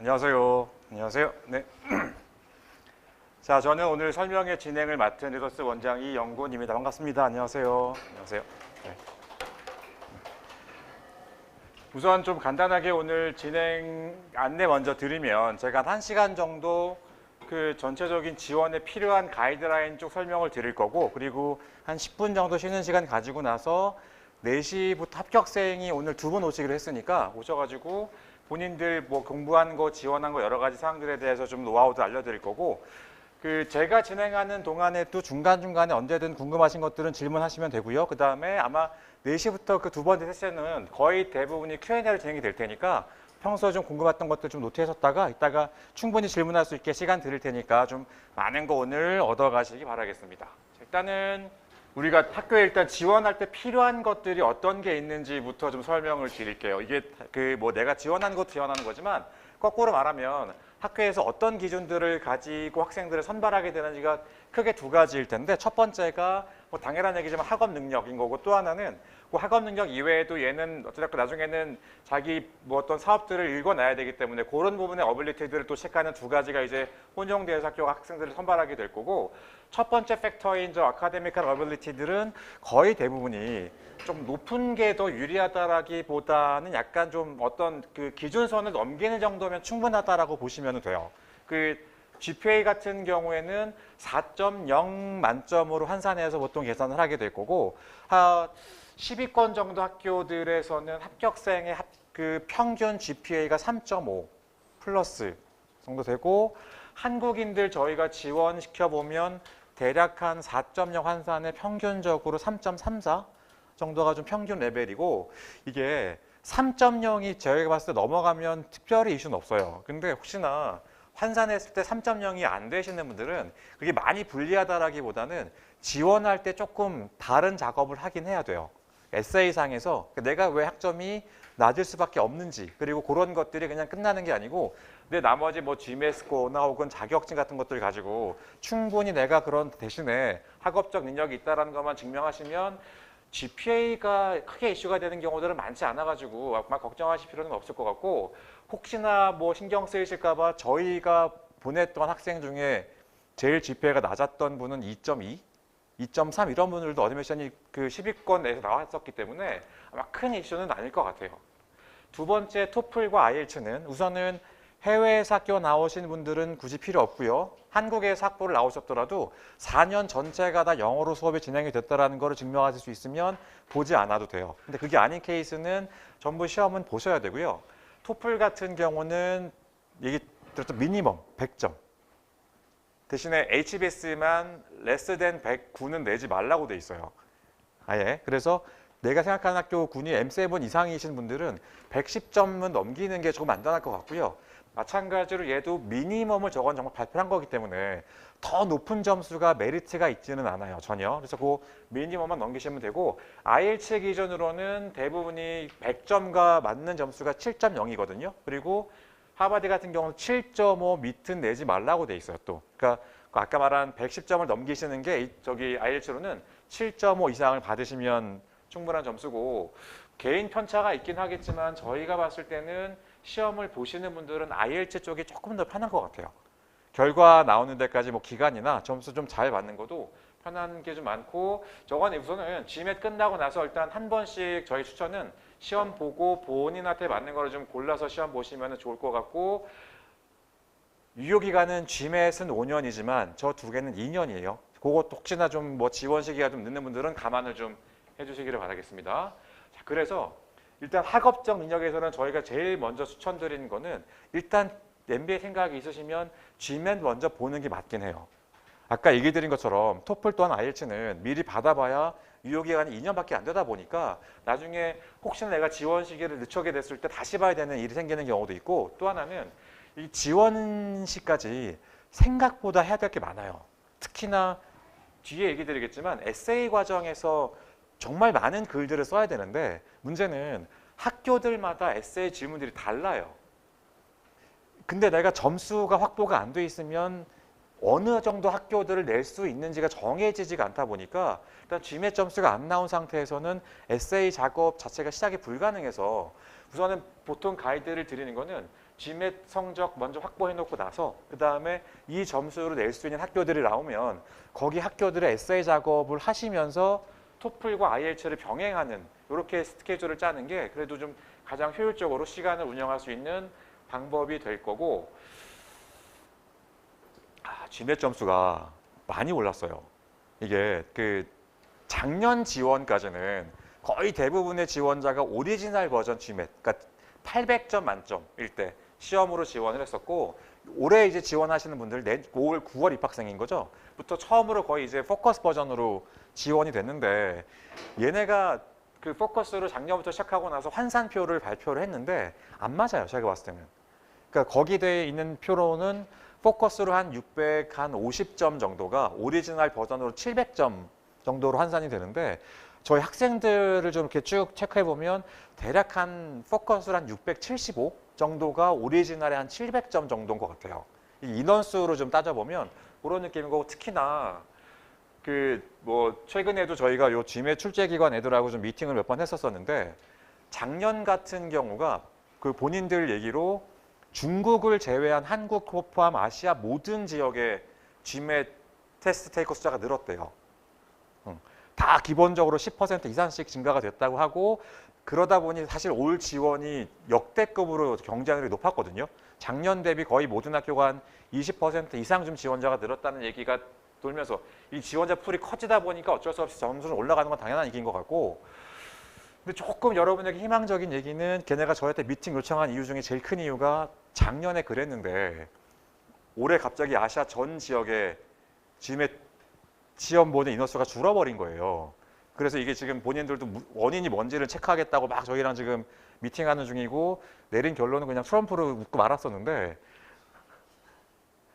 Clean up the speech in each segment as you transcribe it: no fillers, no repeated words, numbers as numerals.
안녕하세요. 안녕하세요. 네. 자, 저는 오늘 설명의 진행을 맡은 리더스 원장 이영곤입니다. 반갑습니다. 안녕하세요. 안녕하세요. 네. 우선 좀 간단하게 오늘 진행 안내 먼저 드리면 제가 한 1시간 정도 그 전체적인 지원에 필요한 가이드라인 쪽 설명을 드릴 거고, 그리고 한 10분 정도 쉬는 시간 가지고 나서 4시부터 합격생이 오늘 2분 오시기로 했으니까 오셔가지고 본인들 뭐 공부한 거, 지원한 거 여러 가지 사항들에 대해서 좀 노하우도 알려드릴 거고, 그 제가 진행하는 동안에도 중간중간에 언제든 궁금하신 것들은 질문하시면 되고요. 그 다음에 아마 4시부터 그 두 번째 세션은 거의 대부분이 Q&A로 진행이 될 테니까 평소에 좀 궁금했던 것들 좀 노트하셨다가 이따가 충분히 질문할 수 있게 시간 드릴 테니까 좀 많은 거 오늘 얻어가시기 바라겠습니다. 일단은 우리가 학교에 일단 지원할 때 필요한 것들이 어떤 게 있는지부터 좀 설명을 드릴게요. 이게 그 뭐 내가 지원하는 것도 지원하는 거지만 거꾸로 말하면 학교에서 어떤 기준들을 가지고 학생들을 선발하게 되는지가 크게 두 가지일 텐데, 첫 번째가 뭐 당연한 얘기지만 학업 능력인 거고, 또 하나는 그 학업 능력 이외에도 얘는 어쨌든 나중에는 자기 뭐 어떤 사업들을 읽어놔야 되기 때문에 그런 부분의 어빌리티들을 또 체크하는 두 가지가 이제 혼용대에서 학교가 학생들을 선발하게 될 거고, 첫 번째 팩터인 저 아카데미컬 어빌리티들은 거의 대부분이 좀 높은 게 더 유리하다라기보다는 약간 좀 어떤 그 기준선을 넘기는 정도면 충분하다라고 보시면 돼요. 그 GPA 같은 경우에는 4.0 만점으로 환산해서 보통 계산을 하게 될 거고, 10위권 정도 학교들에서는 합격생의 그 평균 GPA가 3.5 플러스 정도 되고, 한국인들 저희가 지원시켜 보면 대략 한 4.0 환산에 평균적으로 3.34 정도가 좀 평균 레벨이고, 이게 3.0이 저희가 봤을 때 넘어가면 특별히 이슈는 없어요. 근데 혹시나 환산했을 때 3.0이 안 되시는 분들은 그게 많이 불리하다라기보다는 지원할 때 조금 다른 작업을 하긴 해야 돼요. 에세이상에서 내가 왜 학점이 낮을 수밖에 없는지, 그리고 그런 것들이 그냥 끝나는 게 아니고 근데 나머지 뭐 GMATscore나 혹은 자격증 같은 것들 가지고 충분히 내가 그런 대신에 학업적 능력이 있다는 것만 증명하시면 GPA가 크게 이슈가 되는 경우들은 많지 않아가지고 막 걱정하실 필요는 없을 것 같고, 혹시나 뭐 신경 쓰이실까 봐 저희가 보냈던 학생 중에 제일 GPA가 낮았던 분은 2.2, 2.3 이런 분들도 어드미션이 그 10위권 내에서 나왔었기 때문에 아마 큰 이슈는 아닐 것 같아요. 두 번째 토플과 IELTS는 우선은 해외에서 학교 나오신 분들은 굳이 필요 없고요. 한국에서 학부를 나오셨더라도 4년 전체가 다 영어로 수업이 진행이 됐다는 것을 증명하실 수 있으면 보지 않아도 돼요. 근데 그게 아닌 케이스는 전부 시험은 보셔야 되고요. 토플 같은 경우는 얘기 들었던 미니멈 100점. 대신에 HBS만 less than 109는 내지 말라고 돼 있어요. 아예. 그래서 내가 생각하는 학교 군이 M7 이상이신 분들은 110점은 넘기는 게 조금 안전할 것 같고요. 마찬가지로 얘도 미니멈을 저건 정말 발표한 거기 때문에 더 높은 점수가 메리트가 있지는 않아요. 전혀. 그래서 그 미니멈만 넘기시면 되고, IELTS 기준으로는 대부분이 100점과 맞는 점수가 7.0이거든요. 그리고 하버드 같은 경우는 7.5 밑은 내지 말라고 돼 있어요. 또. 그러니까 아까 말한 110점을 넘기시는 게 저기 IELTS로는 7.5 이상을 받으시면 충분한 점수고, 개인 편차가 있긴 하겠지만 저희가 봤을 때는 시험을 보시는 분들은 IELTS 쪽이 조금 더 편한 것 같아요. 결과 나오는 데까지 뭐 기간이나 점수 좀 잘 받는 것도 편한 게 좀 많고, 저건 우선은 GMAT 끝나고 나서 일단 한 번씩 저희 추천은 시험 보고 본인한테 맞는 거를 좀 골라서 시험 보시면 좋을 것 같고, 유효기간은 GMAT은 5년이지만 저 두 개는 2년이에요. 그것도 혹시나 좀 뭐 지원 시기가 좀 늦는 분들은 감안을 좀 해주시기를 바라겠습니다. 자, 그래서 일단 학업적 능력에서는 저희가 제일 먼저 추천드리는 거는 일단 MBA 생각이 있으시면 GMAT 먼저 보는 게 맞긴 해요. 아까 얘기 드린 것처럼 토플 또한 IELTS는 미리 받아봐야 유효기간이 2년밖에 안 되다 보니까 나중에 혹시나 내가 지원 시기를 늦추게 됐을 때 다시 봐야 되는 일이 생기는 경우도 있고, 또 하나는 이 지원 시까지 생각보다 해야 될 게 많아요. 특히나 뒤에 얘기 드리겠지만 에세이 과정에서 정말 많은 글들을 써야 되는데, 문제는 학교들마다 에세이 질문들이 달라요. 근데 내가 점수가 확보가 안 돼 있으면 어느 정도 학교들을 낼 수 있는지가 정해지지가 않다 보니까 일단 GMAT 점수가 안 나온 상태에서는 에세이 작업 자체가 시작이 불가능해서 우선은 보통 가이드를 드리는 거는 GMAT 성적 먼저 확보해 놓고 나서 그 다음에 이 점수로 낼 수 있는 학교들이 나오면 거기 학교들의 에세이 작업을 하시면서 토플과 IELTS를 병행하는 이렇게 스케줄을 짜는 게 그래도 좀 가장 효율적으로 시간을 운영할 수 있는 방법이 될 거고, GMAT 점수가 많이 올랐어요. 이게 그 작년 지원까지는 거의 대부분의 지원자가 오리지널 버전 GMAT, 그러니까 800점 만점일 때 시험으로 지원을 했었고, 올해 이제 지원하시는 분들 올 9월 입학생인 거죠. 부터 처음으로 거의 이제 포커스 버전으로 지원이 됐는데, 얘네가 그 포커스로 작년부터 시작하고 나서 환산표를 발표를 했는데 안 맞아요. 제가 봤을 때는. 그러니까 거기 돼 있는 표로는 포커스로 한 650점 정도가 오리지널 버전으로 700점 정도로 환산이 되는데, 저희 학생들을 좀 이렇게 쭉 체크해 보면 대략 한 포커스로 한 675 정도가 오리지널에 한 700점 정도인 것 같아요. 이 인원수로 좀 따져보면 그런 느낌인 거고, 특히나 그 뭐 최근에도 저희가 요 GMAT 출제 기관 애들하고 좀 미팅을 몇 번 했었었는데, 작년 같은 경우가 그 본인들 얘기로 중국을 제외한 한국 포함 아시아 모든 지역의 GMAT 테스트 테이커 숫자가 늘었대요. 다 기본적으로 10% 이상씩 증가가 됐다고 하고, 그러다 보니 사실 올 지원이 역대급으로 경쟁률이 높았거든요. 작년 대비 거의 모든 학교가 한 20% 이상 좀 지원자가 늘었다는 얘기가 돌면서 이 지원자 풀이 커지다 보니까 어쩔 수 없이 점수는 올라가는 건 당연한 얘기인 것 같고, 근데 조금 여러분에게 희망적인 얘기는, 걔네가 저한테 미팅 요청한 이유 중에 제일 큰 이유가 작년에 그랬는데 올해 갑자기 아시아 전 지역에 GMAT 시험 보는 인원수가 줄어버린 거예요. 그래서 이게 지금 본인들도 원인이 뭔지를 체크하겠다고 막 저희랑 지금 미팅하는 중이고, 내린 결론은 그냥 트럼프를 웃고 말았었는데,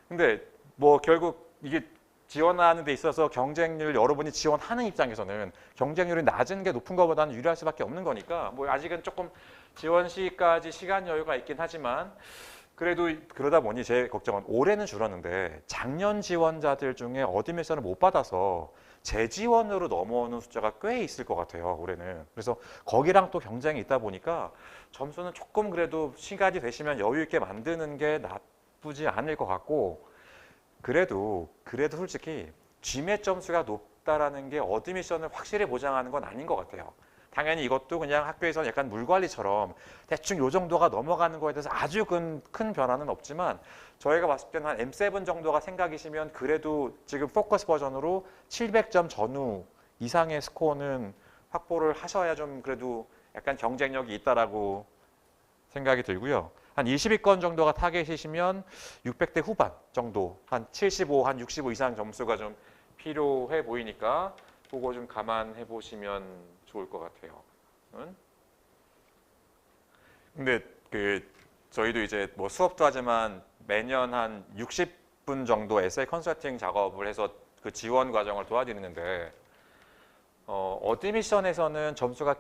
근데 뭐 결국 이게 지원하는 데 있어서 경쟁률, 여러분이 지원하는 입장에서는 경쟁률이 낮은 게 높은 것보다는 유리할 수밖에 없는 거니까, 뭐 아직은 조금 지원 시까지 시간 여유가 있긴 하지만, 그래도 그러다 보니 제 걱정은 올해는 줄었는데 작년 지원자들 중에 어드미션을 못 받아서 재지원으로 넘어오는 숫자가 꽤 있을 것 같아요, 올해는. 그래서 거기랑 또 경쟁이 있다 보니까 점수는 조금 그래도 시간이 되시면 여유 있게 만드는 게 나쁘지 않을 것 같고, 그래도 솔직히 GMAT 점수가 높다라는 게 어드미션을 확실히 보장하는 건 아닌 것 같아요. 당연히 이것도 그냥 학교에서는 약간 물관리처럼 대충 요 정도가 넘어가는 거에 대해서 아주 큰 변화는 없지만, 저희가 봤을 때는 한 M7 정도가 생각이시면 그래도 지금 포커스 버전으로 700점 전후 이상의 스코어는 확보를 하셔야 좀 그래도 약간 경쟁력이 있다라고 생각이 들고요. 한 20위권 정도가 타겟이시면 600대 후반 정도, 한 75, 한 65 이상 점수가 좀 필요해 보이니까 그거 좀 감안해 보시면 좋을 것 같아요. 근데 그 저희도 이제 뭐 수업도 하지만 매년 한 60분 정도 에세이 컨설팅 작업을 해서 그 지원 과정을 도와드리는데, 어드미션에서는 점수가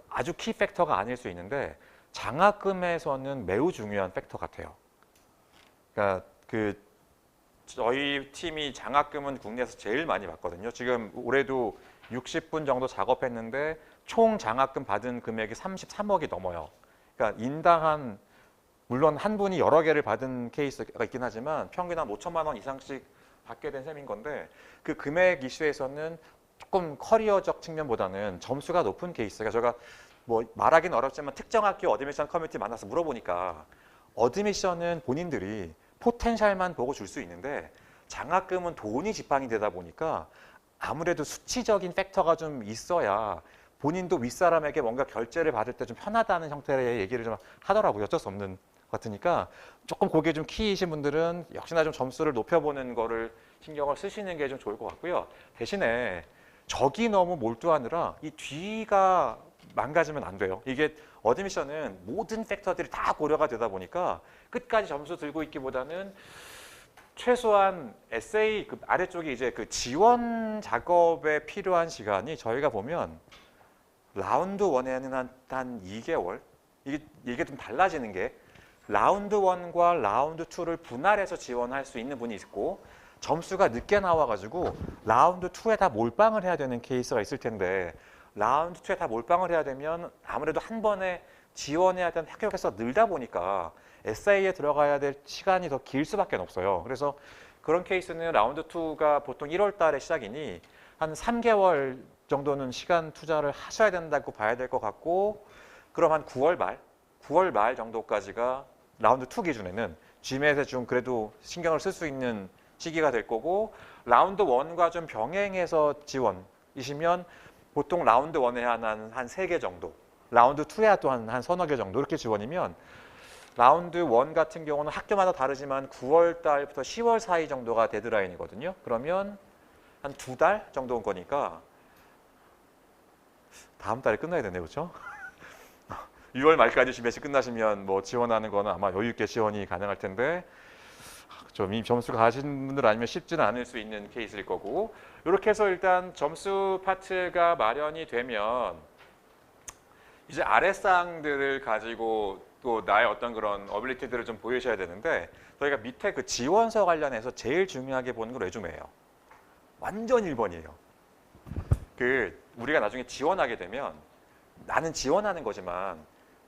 아주 키 팩터가 아닐 수 있는데 장학금에서는 매우 중요한 팩터 같아요. 그러니까 그 저희 팀이 장학금은 국내에서 제일 많이 받거든요. 지금 올해도 60분 정도 작업했는데 총 장학금 받은 금액이 33억이 넘어요. 그러니까 인당 물론 한 분이 여러 개를 받은 케이스가 있긴 하지만 평균 한 5천만 원 이상씩 받게 된 셈인 건데, 그 금액 이슈에서는 조금 커리어적 측면보다는 점수가 높은 케이스가, 제가 뭐 말하기는 어렵지만 특정 학교 어드미션 커뮤니티 만나서 물어보니까 어드미션은 본인들이 포텐셜만 보고 줄 수 있는데 장학금은 돈이 지팡이 되다 보니까 아무래도 수치적인 팩터가 좀 있어야 본인도 윗사람에게 뭔가 결제를 받을 때 좀 편하다는 형태의 얘기를 좀 하더라고요. 어쩔 수 없는 것 같으니까 조금 그게 좀 키이신 분들은 역시나 좀 점수를 높여보는 거를 신경을 쓰시는 게 좀 좋을 것 같고요. 대신에 적이 너무 몰두하느라 이 뒤가 망가지면 안 돼요. 이게 어드미션은 모든 팩터들이 다 고려가 되다 보니까 끝까지 점수 들고 있기보다는 최소한 에세이 그 아래쪽에 이제 그 지원 작업에 필요한 시간이 저희가 보면 라운드 1에는 한 2개월, 이게 좀 달라지는 게 라운드 1과 라운드 2를 분할해서 지원할 수 있는 분이 있고, 점수가 늦게 나와가지고 라운드 2에 다 몰빵을 해야 되는 케이스가 있을 텐데, 라운드 2에 다 몰빵을 해야 되면 아무래도 한 번에 지원해야 되는 학교 개수가 늘다 보니까 SI에 들어가야 될 시간이 더 길 수밖에 없어요. 그래서 그런 케이스는 라운드 2가 보통 1월 달에 시작이니 한 3개월 정도는 시간 투자를 하셔야 된다고 봐야 될 것 같고, 그럼 한 9월 말 정도까지가 라운드 2 기준에는 GMAT에 좀 그래도 신경을 쓸 수 있는 시기가 될 거고, 라운드 1과 좀 병행해서 지원이시면 보통 라운드 1에 한 3개 정도, 라운드 2에 또 한 서너 개 정도 이렇게 지원이면, 라운드 1 같은 경우는 학교마다 다르지만 9월 달부터 10월 사이 정도가 데드라인이거든요. 그러면 한 2달 정도인 거니까 다음 달에 끝나야 되네요. 그렇죠? 6월 말까지 GMAT 끝나시면 뭐 지원하는 거는 아마 여유 있게 지원이 가능할 텐데, 좀 이미 점수가 가신 분들 아니면 쉽지는 않을 수 있는 케이스일 거고, 이렇게 해서 일단 점수 파트가 마련이 되면 이제 아랫사항들을 가지고 또 나의 어떤 그런 어빌리티들을 좀 보여주셔야 되는데, 저희가 밑에 그 지원서 관련해서 제일 중요하게 보는 건 레주메예요. 완전 1번이에요. 우리가 나중에 지원하게 되면 나는 지원하는 거지만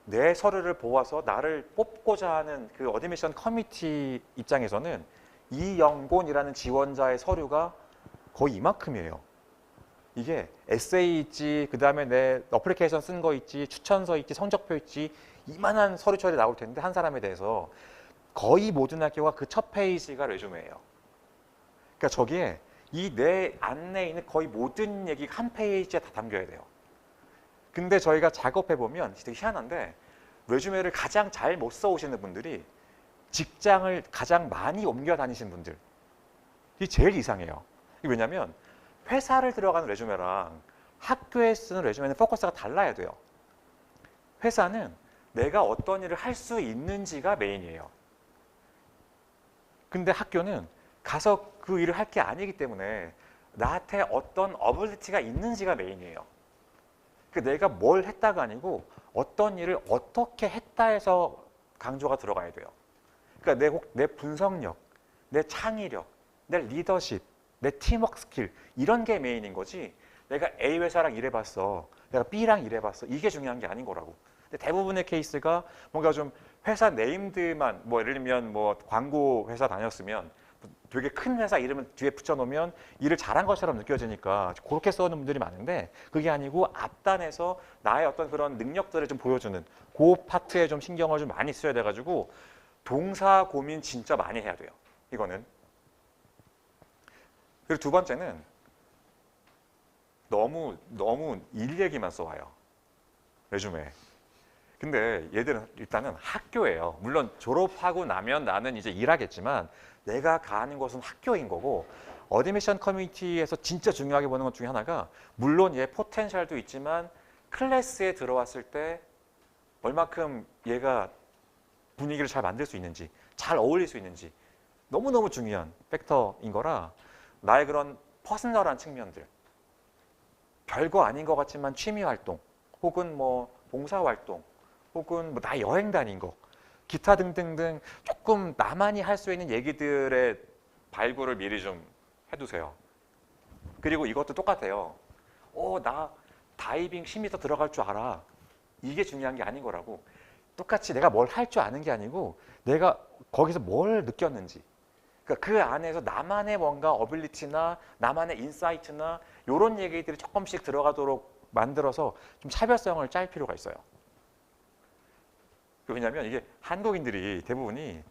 내 서류를 보아서 나를 뽑고자 하는 그 어드미션 커미티 입장에서는 이영곤이라는 지원자의 서류가 거의 이만큼이에요. 이게 에세이 있지, 그 다음에 내 어플리케이션 쓴 거 있지, 추천서 있지, 성적표 있지, 이만한 서류 처리 나올 텐데 한 사람에 대해서 거의 모든 학교가 그 첫 페이지가 레주메예요. 그러니까 저기에 이 내 안내에 있는 거의 모든 얘기가 한 페이지에 다 담겨야 돼요. 근데 저희가 작업해 보면 되게 희한한데, 레주메를 가장 잘 못 써오시는 분들이 직장을 가장 많이 옮겨 다니신 분들, 이 제일 이상해요. 이게 왜냐면 회사를 들어가는 레주메랑 학교에 쓰는 레주메는 포커스가 달라야 돼요. 회사는 내가 어떤 일을 할 수 있는지가 메인이에요. 근데 학교는 가서 그 일을 할 게 아니기 때문에 나한테 어떤 어빌리티가 있는지가 메인이에요. 내가 뭘 했다가 아니고 어떤 일을 어떻게 했다 해서 강조가 들어가야 돼요. 그러니까 내 분석력, 내 창의력, 내 리더십, 내 팀워크 스킬, 이런 게 메인인 거지, 내가 A 회사랑 일해봤어, 내가 B랑 일해봤어, 이게 중요한 게 아닌 거라고. 근데 대부분의 케이스가 뭔가 좀 회사 네임드만, 뭐 예를 들면 뭐 광고 회사 다녔으면 되게 큰 회사 이름을 뒤에 붙여놓으면 일을 잘한 것처럼 느껴지니까 그렇게 써는 분들이 많은데, 그게 아니고 앞단에서 나의 어떤 그런 능력들을 좀 보여주는 그 파트에 좀 신경을 좀 많이 써야 돼가지고 동사 고민 진짜 많이 해야 돼요, 이거는. 그리고 두 번째는 너무 일 얘기만 써와요, 레주메. 근데 얘들은 일단은 학교예요. 물론 졸업하고 나면 나는 이제 일하겠지만 내가 가는 곳은 학교인 거고, 어드미션 커뮤니티에서 진짜 중요하게 보는 것 중에 하나가, 물론 얘 포텐셜도 있지만 클래스에 들어왔을 때 얼마큼 얘가 분위기를 잘 만들 수 있는지, 잘 어울릴 수 있는지 너무너무 중요한 팩터인 거라, 나의 그런 퍼스널한 측면들, 별거 아닌 것 같지만 취미 활동, 혹은 뭐 봉사 활동, 혹은 뭐 나 여행 다닌 거, 기타 등등등 조금 나만이 할 수 있는 얘기들의 발굴을 미리 좀 해두세요. 그리고 이것도 똑같아요. 나 다이빙 10m 들어갈 줄 알아. 이게 중요한 게 아닌 거라고. 똑같이 내가 뭘 할 줄 아는 게 아니고 내가 거기서 뭘 느꼈는지, 그러니까 그 안에서 나만의 뭔가 어빌리티나 나만의 인사이트나 이런 얘기들이 조금씩 들어가도록 만들어서 좀 차별성을 짤 필요가 있어요. 왜냐하면 이게 한국인들이 대부분이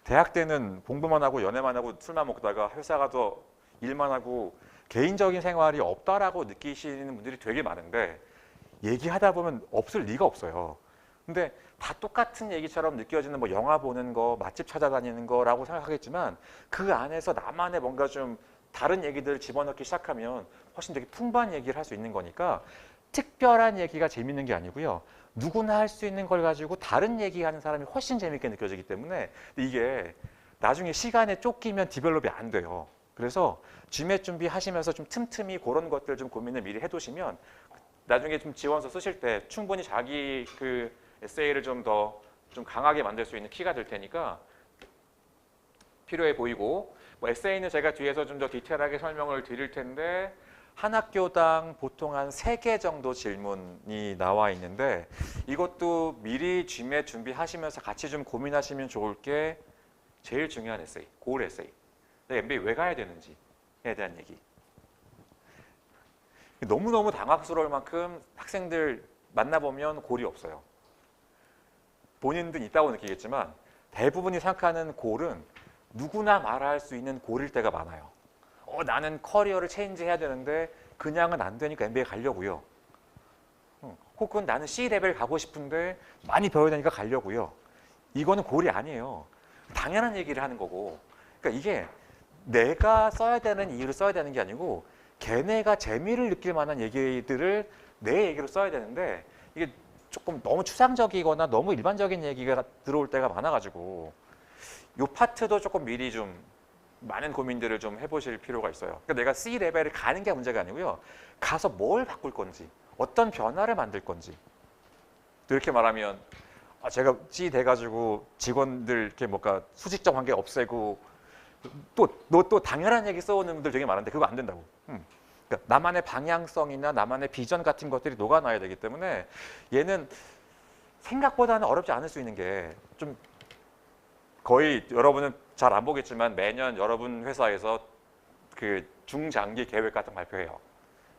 대학 때는 공부만 하고 연애만 하고 술만 먹다가 회사 가서 일만 하고 개인적인 생활이 없다라고 느끼시는 분들이 되게 많은데, 얘기하다 보면 없을 리가 없어요. 근데 다 똑같은 얘기처럼 느껴지는 뭐 영화 보는 거, 맛집 찾아다니는 거라고 생각하겠지만, 그 안에서 나만의 뭔가 좀 다른 얘기들을 집어넣기 시작하면 훨씬 되게 풍부한 얘기를 할 수 있는 거니까, 특별한 얘기가 재밌는 게 아니고요, 누구나 할 수 있는 걸 가지고 다른 얘기하는 사람이 훨씬 재밌게 느껴지기 때문에 이게 나중에 시간에 쫓기면 디벨롭이 안 돼요. 그래서 GMAT 준비하시면서 좀 틈틈이 그런 것들 좀 고민을 미리 해두시면 나중에 좀 지원서 쓰실 때 충분히 자기 그 에세이를 좀 더 좀 강하게 만들 수 있는 키가 될 테니까 필요해 보이고, 뭐 에세이는 제가 뒤에서 좀 더 디테일하게 설명을 드릴 텐데, 한 학교당 보통 한 3개 정도 질문이 나와 있는데 이것도 미리 GMAT 준비하시면서 같이 좀 고민하시면 좋을 게 제일 중요한 에세이, 고을 에세이. 내가 MBA 왜 가야 되는지에 대한 얘기. 너무너무 당황스러울 만큼 학생들 만나보면 골이 없어요. 본인도 있다고 느끼겠지만 대부분이 생각하는 골은 누구나 말할 수 있는 골일 때가 많아요. 나는 커리어를 체인지해야 되는데 그냥은 안 되니까 MBA 가려고요. 혹은 나는 C레벨 가고 싶은데 많이 배워야 되니까 가려고요. 이거는 골이 아니에요. 당연한 얘기를 하는 거고. 그러니까 이게 내가 써야 되는 이유를 써야 되는 게 아니고 걔네가 재미를 느낄 만한 얘기들을 내 얘기로 써야 되는데 이게 조금 너무 추상적이거나 너무 일반적인 얘기가 들어올 때가 많아가지고 이 파트도 조금 미리 좀 많은 고민들을 좀 해보실 필요가 있어요. 그러니까 내가 C레벨을 가는 게 문제가 아니고요. 가서 뭘 바꿀 건지, 어떤 변화를 만들 건지. 이렇게 말하면 제가 C 돼가지고 직원들 이렇게 뭔가 수직적 관계 없애고 너 또 당연한 얘기 써오는 분들 되게 많은데 그거 안 된다고. 그러니까 나만의 방향성이나 나만의 비전 같은 것들이 녹아나야 되기 때문에 얘는 생각보다는 어렵지 않을 수 있는 게 좀 거의 여러분은 잘 안 보겠지만 매년 여러분 회사에서 그 중장기 계획 같은 거 발표해요.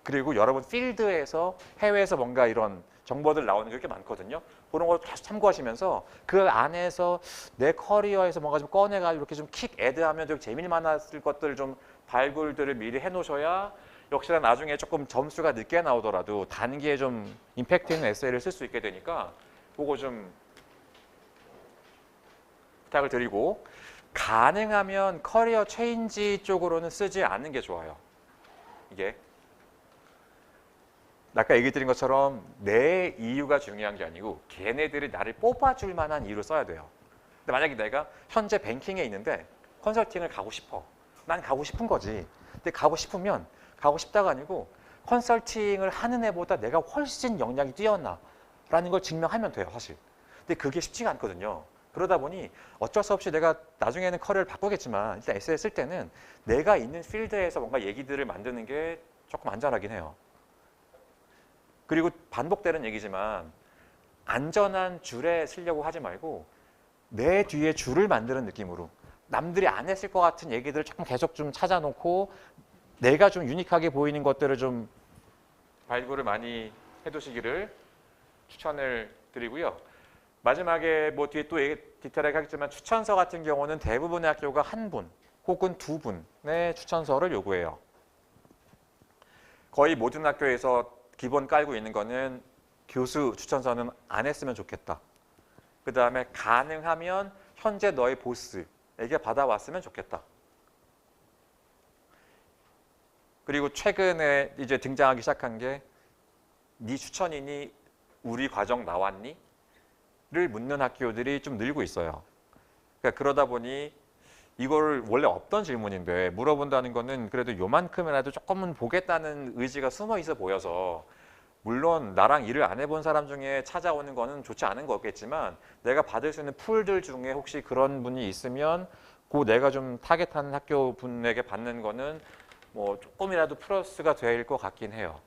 그리고 여러분 필드에서 해외에서 뭔가 이런 정보들 나오는 게 이렇게 많거든요. 그런 걸 계속 참고하시면서 그 안에서 내 커리어에서 뭔가 좀 꺼내가지고 이렇게 좀 킥 애드하면 좀 재미만할 것들 좀 발굴들을 미리 해놓으셔야 역시나 나중에 조금 점수가 늦게 나오더라도 단기에 좀 임팩트 있는 에세이를 쓸 수 있게 되니까 그거 좀 부탁을 드리고 가능하면 커리어 체인지 쪽으로는 쓰지 않는 게 좋아요. 이게 아까 얘기 드린 것처럼 내 이유가 중요한 게 아니고 걔네들이 나를 뽑아줄 만한 이유를 써야 돼요. 근데 만약에 내가 현재 뱅킹에 있는데 컨설팅을 가고 싶어. 난 가고 싶은 거지. 근데 가고 싶으면 가고 싶다가 아니고 컨설팅을 하는 애보다 내가 훨씬 역량이 뛰어나라는 걸 증명하면 돼요, 사실. 근데 그게 쉽지가 않거든요. 그러다 보니 어쩔 수 없이 내가 나중에는 커리어를 바꾸겠지만 일단 에세이 쓸 때는 내가 있는 필드에서 뭔가 얘기들을 만드는 게 조금 안전하긴 해요. 그리고 반복되는 얘기지만 안전한 줄에 쓰려고 하지 말고 내 뒤에 줄을 만드는 느낌으로 남들이 안 했을 것 같은 얘기들을 조금 계속 좀 찾아놓고 내가 좀 유니크하게 보이는 것들을 좀 발굴을 많이 해두시기를 추천을 드리고요. 마지막에 뭐 뒤에 또 디테일하게 하겠지만 추천서 같은 경우는 대부분의 학교가 한 분 혹은 두 분의 추천서를 요구해요. 거의 모든 학교에서 기본 깔고 있는 거는 교수 추천서는 안 했으면 좋겠다. 그 다음에 가능하면 현재 너의 보스에게 받아왔으면 좋겠다. 그리고 최근에 이제 등장하기 시작한 게 네 추천인이 우리 과정 나왔니? 를 묻는 학교들이 좀 늘고 있어요. 그러니까 그러다 보니 이걸 원래 없던 질문인데 물어본다는 거는 그래도 요만큼이라도 조금은 보겠다는 의지가 숨어 있어 보여서 물론 나랑 일을 안 해본 사람 중에 찾아오는 거는 좋지 않은 거겠지만 내가 받을 수 있는 풀들 중에 혹시 그런 분이 있으면 그 내가 좀 타겟하는 학교 분에게 받는 거는 뭐 조금이라도 플러스가 될 것 같긴 해요.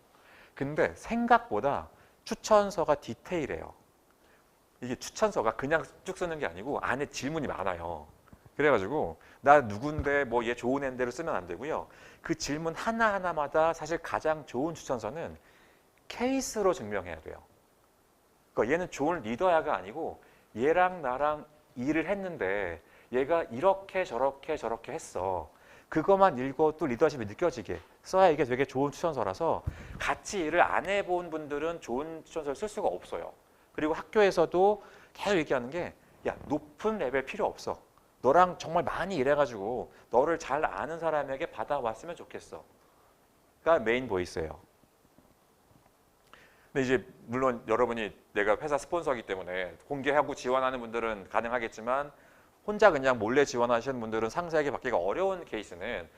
근데 생각보다 추천서가 디테일해요. 이게 추천서가 그냥 쭉 쓰는 게 아니고 안에 질문이 많아요. 그래가지고 나 누군데 뭐 얘 좋은 앤데로 쓰면 안 되고요. 그 질문 하나하나마다 사실 가장 좋은 추천서는 케이스로 증명해야 돼요. 그러니까 얘는 좋은 리더야가 아니고 얘랑 나랑 일을 했는데 얘가 이렇게 저렇게 했어. 그것만 읽어도 리더십이 느껴지게 써야 이게 되게 좋은 추천서라서 같이 일을 안 해본 분들은 좋은 추천서를 쓸 수가 없어요. 그리고 학교에서도 계속 얘기하는 게 야, 높은 레벨 필요 없어. 너랑 정말 많이 일해가지고 너를 잘 아는 사람에게 받아왔으면 좋겠어. 가 메인 보이스예요. 근데 이제 물론 여러분이 내가 회사 스폰서이기 때문에 공개하고 지원하는 분들은 가능하겠지만 혼자 그냥 몰래 지원하시는 분들은 상세하게 받기가 어려운 케이스는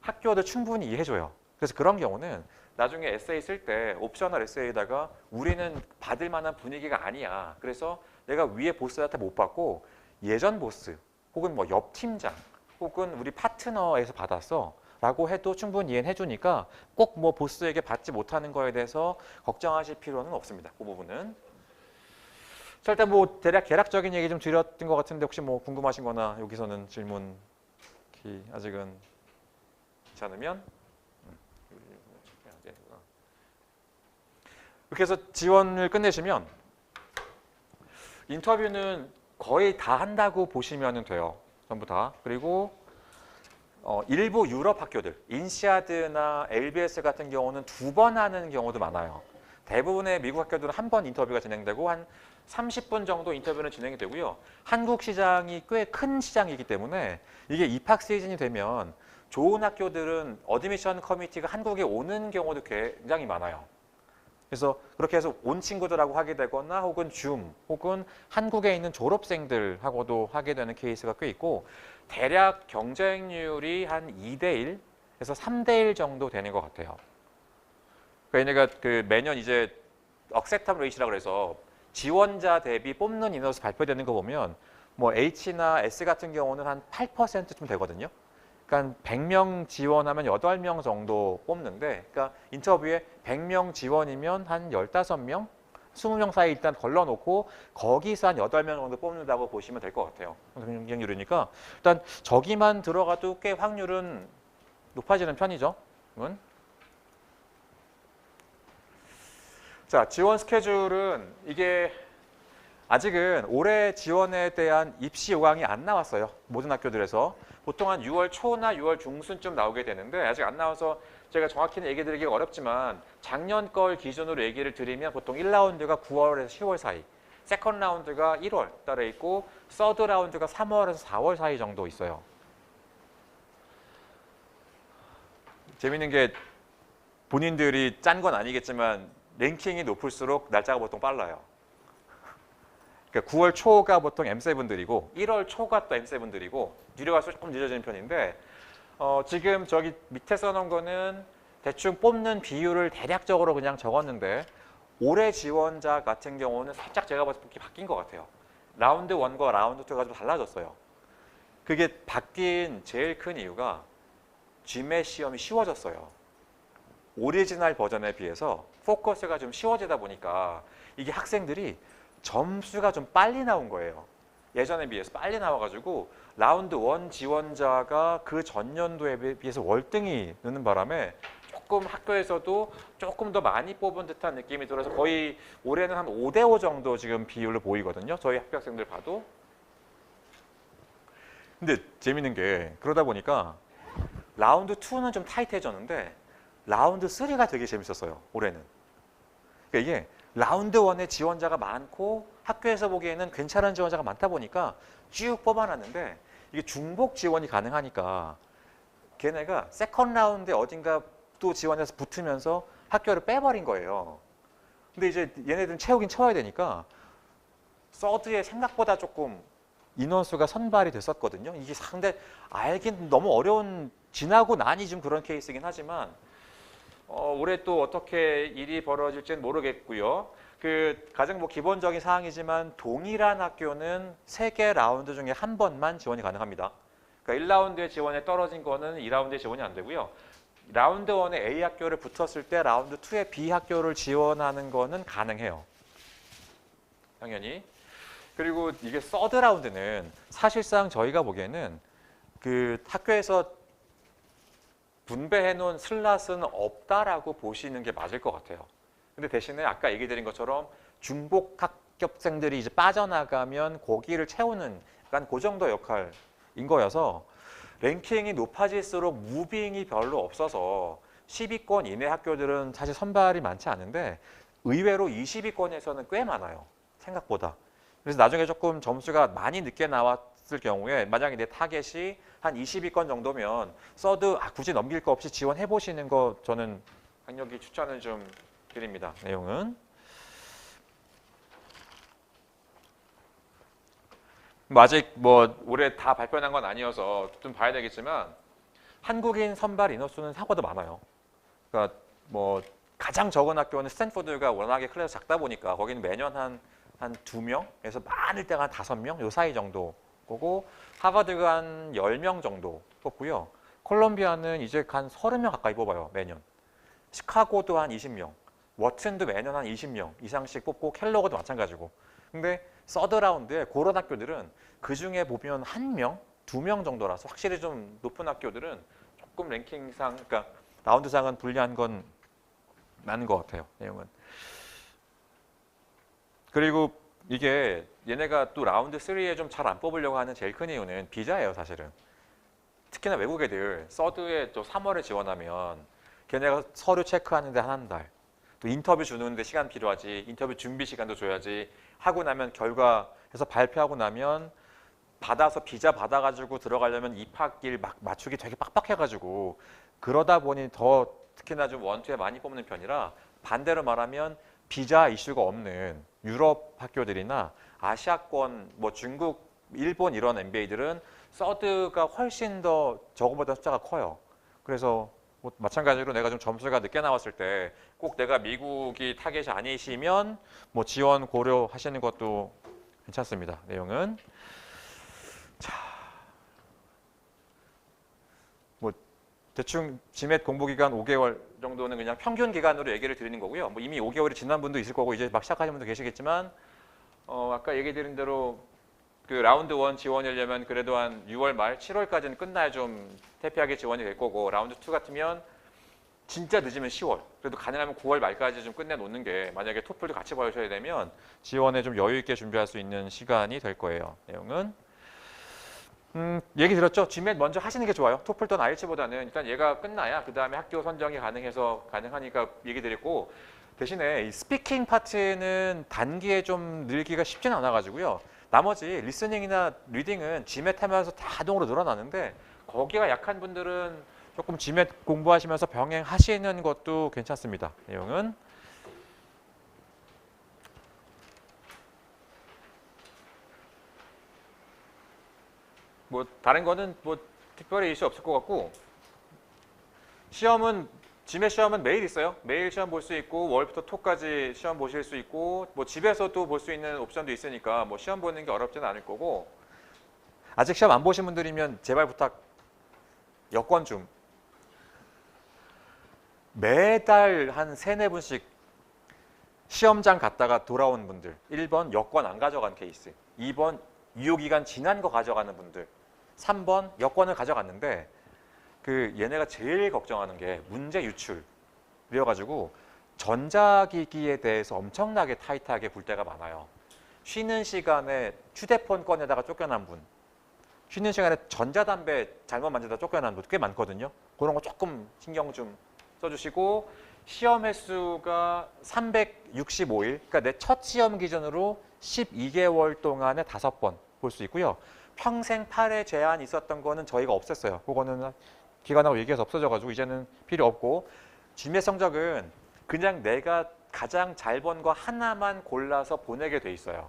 학교도 충분히 이해해줘요. 그래서 그런 경우는 나중에 에세이 쓸 때 옵셔널 에세이에다가 우리는 받을 만한 분위기가 아니야. 그래서 내가 위에 보스한테 못 받고 예전 보스 혹은 뭐 옆 팀장 혹은 우리 파트너에서 받았어. 라고 해도 충분히 이해는 해주니까 꼭 뭐 보스에게 받지 못하는 거에 대해서 걱정하실 필요는 없습니다. 그 부분은. 자, 일단 뭐 대략 계략적인 얘기 좀 드렸던 것 같은데 혹시 뭐 궁금하신 거나 여기서는 질문 아직은 괜찮으면 이렇게 해서 지원을 끝내시면 인터뷰는 거의 다 한다고 보시면 돼요. 전부 다. 그리고 일부 유럽 학교들, 인시아드나 LBS 같은 경우는 2번 하는 경우도 많아요. 대부분의 미국 학교들은 한 번 인터뷰가 진행되고 한 30분 정도 인터뷰는 진행이 되고요. 한국 시장이 꽤 큰 시장이기 때문에 이게 입학 시즌이 되면 좋은 학교들은 어드미션 커미티가 한국에 오는 경우도 굉장히 많아요. 그래서 그렇게 해서 온 친구들하고 하게 되거나 혹은 줌 혹은 한국에 있는 졸업생들하고도 하게 되는 케이스가 꽤 있고 대략 경쟁률이 한 2대1에서 3대1 정도 되는 것 같아요. 그러니까 얘네가 그 매년 이제 억셉탑 레이시라고 그래서 지원자 대비 뽑는 인원수 발표되는 거 보면 뭐 H나 S 같은 경우는 한 8%쯤 되거든요. 그러니까 100명 지원하면 8명 정도 뽑는데 그러니까 인터뷰에 100명 지원이면 한 15명, 20명 사이 일단 걸러놓고 거기서 한 8명 정도 뽑는다고 보시면 될 것 같아요. 경쟁률이니까 일단 저기만 들어가도 꽤 확률은 높아지는 편이죠. 자, 지원 스케줄은 이게 아직은 올해 지원에 대한 입시 요강이 안 나왔어요. 모든 학교들에서. 보통 한 6월 초나 6월 중순쯤 나오게 되는데 아직 안 나와서 제가 정확히는 얘기 드리기가 어렵지만 작년 걸 기준으로 얘기를 드리면 보통 1라운드가 9월에서 10월 사이, 세컨드 라운드가 1월 달에 있고 서드 라운드가 3월에서 4월 사이 정도 있어요. 재밌는 게 본인들이 짠 건 아니겠지만 랭킹이 높을수록 날짜가 보통 빨라요. 그러니까 9월 초가 보통 M7들이고 1월 초가 또 M7들이고 뒤로 갈수록 조금 늦어지는 편인데 지금 저기 밑에 써놓은 거는 대충 뽑는 비율을 대략적으로 그냥 적었는데 올해 지원자 같은 경우는 살짝 제가 봤을 때 바뀐 것 같아요. 라운드 1과 라운드 2가 좀 달라졌어요. 그게 바뀐 제일 큰 이유가 GMAT 시험이 쉬워졌어요. 오리지널 버전에 비해서 포커스가 좀 쉬워지다 보니까 이게 학생들이 점수가 좀 빨리 나온 거예요. 예전에 비해서 빨리 나와가지고 라운드 1 지원자가 그 전년도에 비해서 월등히 느는 바람에 조금 학교에서도 조금 더 많이 뽑은 듯한 느낌이 들어서 거의 올해는 한 5대5 정도 지금 비율로 보이거든요. 저희 학교 학생들 봐도. 근데 재밌는 게 그러다 보니까 라운드 2는 좀 타이트해졌는데 라운드 3가 되게 재밌었어요. 올해는. 그러니까 이게 라운드 1에 지원자가 많고 학교에서 보기에는 괜찮은 지원자가 많다 보니까 쭉 뽑아놨는데 이게 중복 지원이 가능하니까 걔네가 세컨드 라운드에 어딘가 또 지원해서 붙으면서 학교를 빼버린 거예요. 근데 이제 얘네들은 채우긴 채워야 되니까 서드에 생각보다 조금 인원수가 선발이 됐었거든요. 이게 상당히 알긴 너무 어려운 지나고 나니 좀 그런 케이스이긴 하지만 올해 또 어떻게 일이 벌어질지는 모르겠고요. 그 가장 뭐 기본적인 사항이지만 동일한 학교는 3개 라운드 중에 한 번만 지원이 가능합니다. 그러니까 1라운드에 지원에 떨어진 거는 2라운드에 지원이 안 되고요. 라운드 1에 A 학교를 붙었을 때 라운드 2에 B 학교를 지원하는 거는 가능해요. 당연히. 그리고 이게 서드 라운드는 사실상 저희가 보기에는 그 학교에서 분배해 놓은 슬롯은 없다라고 보시는 게 맞을 것 같아요. 근데 대신에 아까 얘기 드린 것처럼 중복 합격생들이 이제 빠져나가면 거기를 채우는 약간 그 정도 역할인 거여서 랭킹이 높아질수록 무빙이 별로 없어서 10위권 이내 학교들은 사실 선발이 많지 않은데 의외로 20위권에서는 꽤 많아요. 생각보다. 그래서 나중에 조금 점수가 많이 늦게 나왔을 경우에 만약에 내 타겟이 한 20위권 정도면 서드 굳이 넘길 거 없이 지원해 보시는 거 저는 강력히 추천을 좀 드립니다. 내용은. 아직 뭐 올해 다 발표한 건 아니어서 좀 봐야 되겠지만 한국인 선발 인원수는 생각보다 많아요. 그러니까 뭐 가장 적은 학교는 스탠포드가 워낙에 클래스 작다 보니까 거기는 매년 한 2명에서 많을 때가 한 5명 요 사이 정도 거고 하버드가 한 10명 정도 뽑고요. 콜롬비아는 이제 한 30명 가까이 뽑아요, 매년. 시카고도 한 20명, 워튼도 매년 한 20명 이상씩 뽑고 켈로그도 마찬가지고. 근데 서드 라운드에 그런 학교들은 그 중에 보면 1명, 2명 정도라서 확실히 좀 높은 학교들은 조금 랭킹상, 그러니까 라운드상은 불리한 건 많은 것 같아요, 내용은. 그리고 이게 얘네가 또 라운드 3에 좀 잘 안 뽑으려고 하는 제일 큰 이유는 비자예요, 사실은. 특히나 외국 애들 서드에 또 3월에 지원하면 걔네가 서류 체크하는데 한 달, 또 인터뷰 주는데 시간 필요하지, 인터뷰 준비 시간도 줘야지, 하고 나면 결과해서 발표하고 나면 받아서 비자 받아가지고 들어가려면 입학일 막 맞추기 되게 빡빡해가지고, 그러다 보니 더 특히나 좀 원투에 많이 뽑는 편이라, 반대로 말하면 비자 이슈가 없는 유럽 학교들이나 아시아권, 뭐 중국, 일본 이런 MBA들은 서드가 훨씬 더 저거보다 숫자가 커요. 그래서 뭐 마찬가지로 내가 좀 점수가 늦게 나왔을 때 꼭 내가 미국이 타겟이 아니시면 뭐 지원 고려하시는 것도 괜찮습니다. 내용은. 자, 뭐 대충 GMAT 공부 기간 5개월 정도는 그냥 평균 기간으로 얘기를 드리는 거고요. 뭐 이미 5개월이 지난 분도 있을 거고 이제 막 시작하신 분도 계시겠지만, 아까 얘기 드린 대로 그 라운드 1 지원이려면 그래도 한 6월 말 7월까지는 끝나야 좀 태피하게 지원이 될 거고, 라운드 2 같으면 진짜 늦으면 10월, 그래도 가능하면 9월 말까지 좀 끝내놓는 게, 만약에 토플도 같이 봐주셔야 되면 지원에 좀 여유 있게 준비할 수 있는 시간이 될 거예요. 내용은 얘기 들었죠? GMAT 먼저 하시는 게 좋아요. 토플 또는 IELTS보다는 일단 얘가 끝나야 그 다음에 학교 선정이 가능하니까 얘기 드렸고, 대신에 이 스피킹 파트는 단기에 좀 늘기가 쉽지는 않아가지고요. 나머지 리스닝이나 리딩은 GMAT 하면서 다 자동으로 늘어나는데, 거기가 약한 분들은 조금 GMAT 공부하시면서 병행하시는 것도 괜찮습니다. 내용은 뭐 다른 거는 뭐 특별히 이슈 없을 것 같고, 시험은 GMAT 시험은 매일 있어요. 매일 시험 볼 수 있고 월부터 토까지 시험 보실 수 있고, 뭐 집에서도 볼 수 있는 옵션도 있으니까 뭐 시험 보는 게 어렵지는 않을 거고, 아직 시험 안 보신 분들이면 제발 부탁, 여권 좀 매달 한 3-4분씩 시험장 갔다가 돌아온 분들, 1번 여권 안 가져간 케이스, 2번 유효기간 지난 거 가져가는 분들, 3번 여권을 가져갔는데 그 얘네가 제일 걱정하는 게 문제 유출. 그래가지고 전자기기에 대해서 엄청나게 타이트하게 볼 때가 많아요. 쉬는 시간에 휴대폰 꺼내다가 쫓겨난 분, 쉬는 시간에 전자담배 잘못 만지다 쫓겨난 분 꽤 많거든요. 그런 거 조금 신경 좀 써주시고, 시험 횟수가 365일, 그러니까 내 첫 시험 기준으로 12개월 동안에 5번 볼 수 있고요. 평생 8회 제한 있었던 거는 저희가 없앴어요. 그거는 기간하고 얘기해서 없어져가지고 이제는 필요 없고, GMAT 성적은 그냥 내가 가장 잘 본 거 하나만 골라서 보내게 돼 있어요.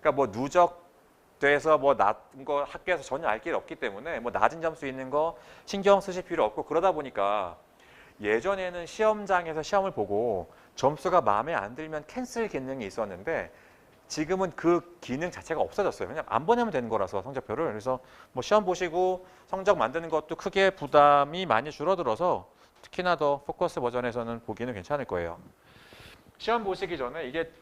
그러니까 뭐 누적돼서 뭐 낮은 거 학교에서 전혀 알 길 없기 때문에 뭐 낮은 점수 있는 거 신경 쓰실 필요 없고, 그러다 보니까 예전에는 시험장에서 시험을 보고 점수가 마음에 안 들면 캔슬 기능이 있었는데, 지금은 그 기능 자체가 없어졌어요. 그냥 안 보내면 되는 거라서 성적표를. 그래서 뭐 시험 보시고 성적 만드는 것도 크게 부담이 많이 줄어들어서 특히나 더 포커스 버전에서는 보기는 괜찮을 거예요. 시험 보시기 전에 이게